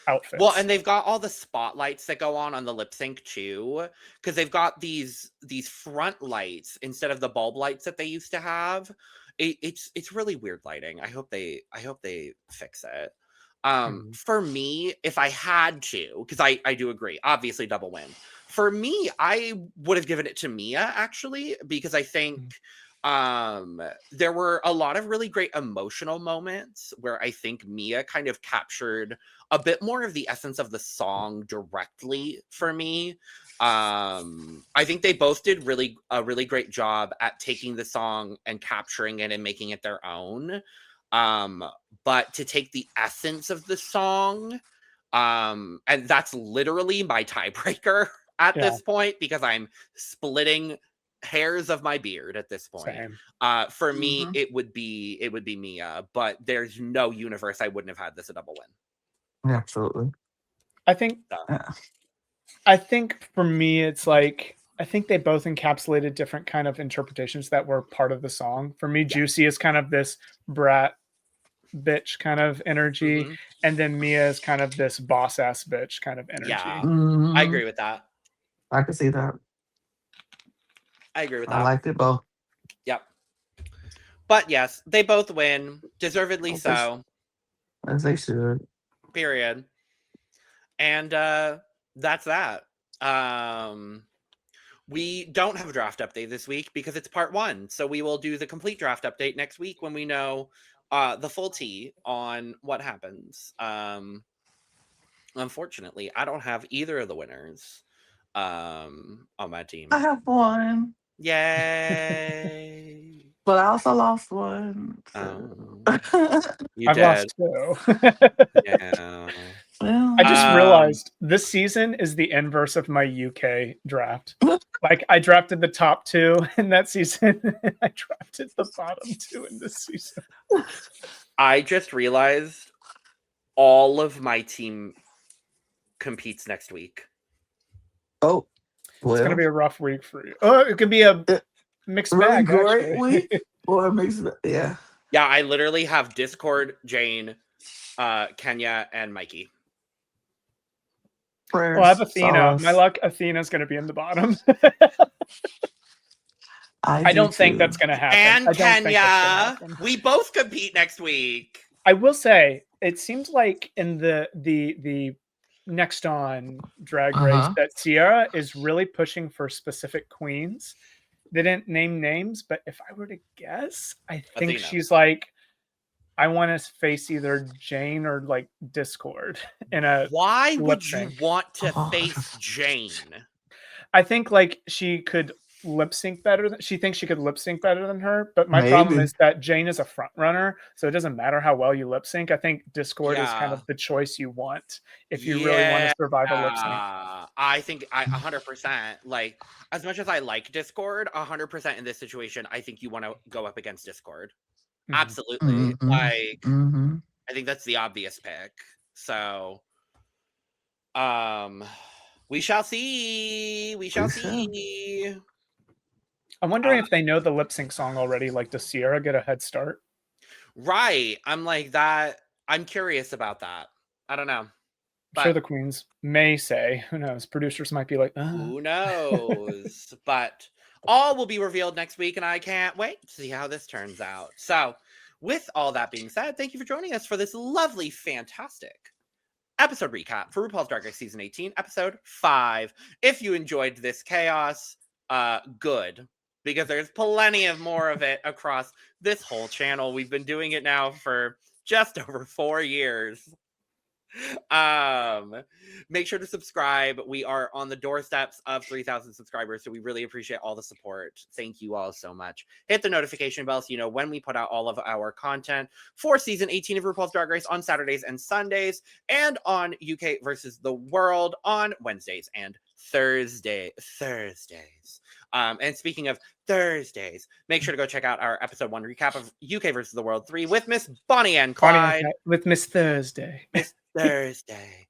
outfits. Well, and they've got all the spotlights that go on the lip sync too, because they've got these front lights instead of the bulb lights that they used to have. It's really weird lighting. I hope they fix it. For me, if I had to, because I do agree, obviously double win. For me, I would have given it to Mia actually, because I think there were a lot of really great emotional moments where I think Mia kind of captured a bit more of the essence of the song directly for me. I think they both did a really great job at taking the song and capturing it and making it their own. But to take the essence of the song, and that's literally my tiebreaker at this point, because I'm splitting hairs of my beard at this point. Same. For me, it would be Mia, but there's no universe I wouldn't have had this a double win. Absolutely. I think for me, it's like, I think they both encapsulated different kind of interpretations that were part of the song. For me, Juicy is kind of this brat bitch kind of energy, and then Mia is kind of this boss ass bitch kind of energy. Yeah, I agree with that. I can see that. I agree with that. I liked it both. Yep. But yes, they both win, deservedly so. As they should. Period. And that's that. We don't have a draft update this week because it's part 1. So we will do the complete draft update next week when we know the full tea on what happens. Unfortunately, I don't have either of the winners on my team. I have one. Yay. But I also lost one. So. I've lost 2. Yeah. Well, I just realized this season is the inverse of my UK draft. Like I drafted the top 2 in that season, and I drafted the bottom 2 in this season. I just realized all of my team competes next week. Oh, well, it's gonna be a rough week for you. Oh, it could be a mixed bag. Great week or a mixed bag. Yeah. Yeah, I literally have Discord, Jane, Kenya, and Mikey. Well, I have Athena. My luck, Athena's going to be in the bottom. I don't think that's going to happen. And Kenya, we both compete next week. I will say, it seems like in the next on Drag Race that Sierra is really pushing for specific queens. They didn't name names, but if I were to guess, I think Athena. She's like, I want to face either Jane or like Discord in a. Why would you want to face Jane? I think like she could lip sync better than she thinks she could lip sync better than her. But my problem is that Jane is a front runner, so it doesn't matter how well you lip sync. I think Discord is kind of the choice you want if you really want to survive a lip sync. I think 100%. Like as much as I like Discord, 100% in this situation, I think you want to go up against Discord. Absolutely. Like I think that's the obvious pick. So we shall see. I'm wondering if they know the lip sync song already. Like, does Sierra get a head start? Right. I'm like that. I'm curious about that. I don't know. I'm sure the queens may say, who knows? Producers might be like, who knows? But all will be revealed next week, and I can't wait to see how this turns out. So, with all that being said, thank you for joining us for this lovely, fantastic episode recap for RuPaul's Drag Race Season 18, Episode 5. If you enjoyed this chaos, good. Because there's plenty of more of it across this whole channel. We've been doing it now for just over 4 years. Make sure to subscribe. We are on the doorsteps of 3,000 subscribers, so we really appreciate all the support. Thank you all so much. Hit the notification bell so you know when we put out all of our content for season 18 of RuPaul's Drag Race on Saturdays and Sundays, and on UK versus the World on Wednesdays and Thursdays. And speaking of Thursdays, make sure to go check out our episode 1 recap of UK versus the World 3 with Miss Bonnie and Clyde. With Miss Thursday. Miss Thursday.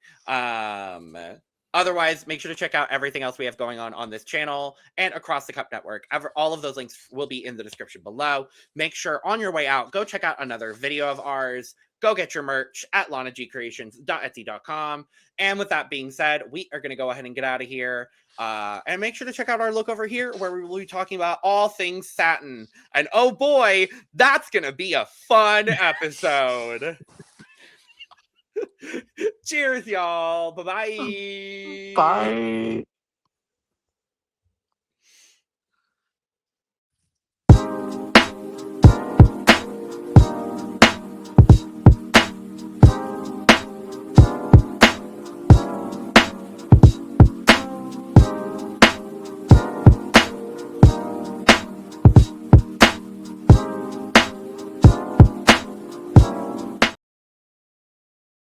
Otherwise, make sure to check out everything else we have going on this channel and across the Cup Network. All of those links will be in the description below. Make sure on your way out, go check out another video of ours. Go get your merch at lanagcreations.etsy.com. And with that being said, we are going to go ahead and get out of here. And make sure to check out our look over here where we will be talking about all things satin. And oh boy, that's going to be a fun episode. Cheers, y'all. Bye-bye. Bye.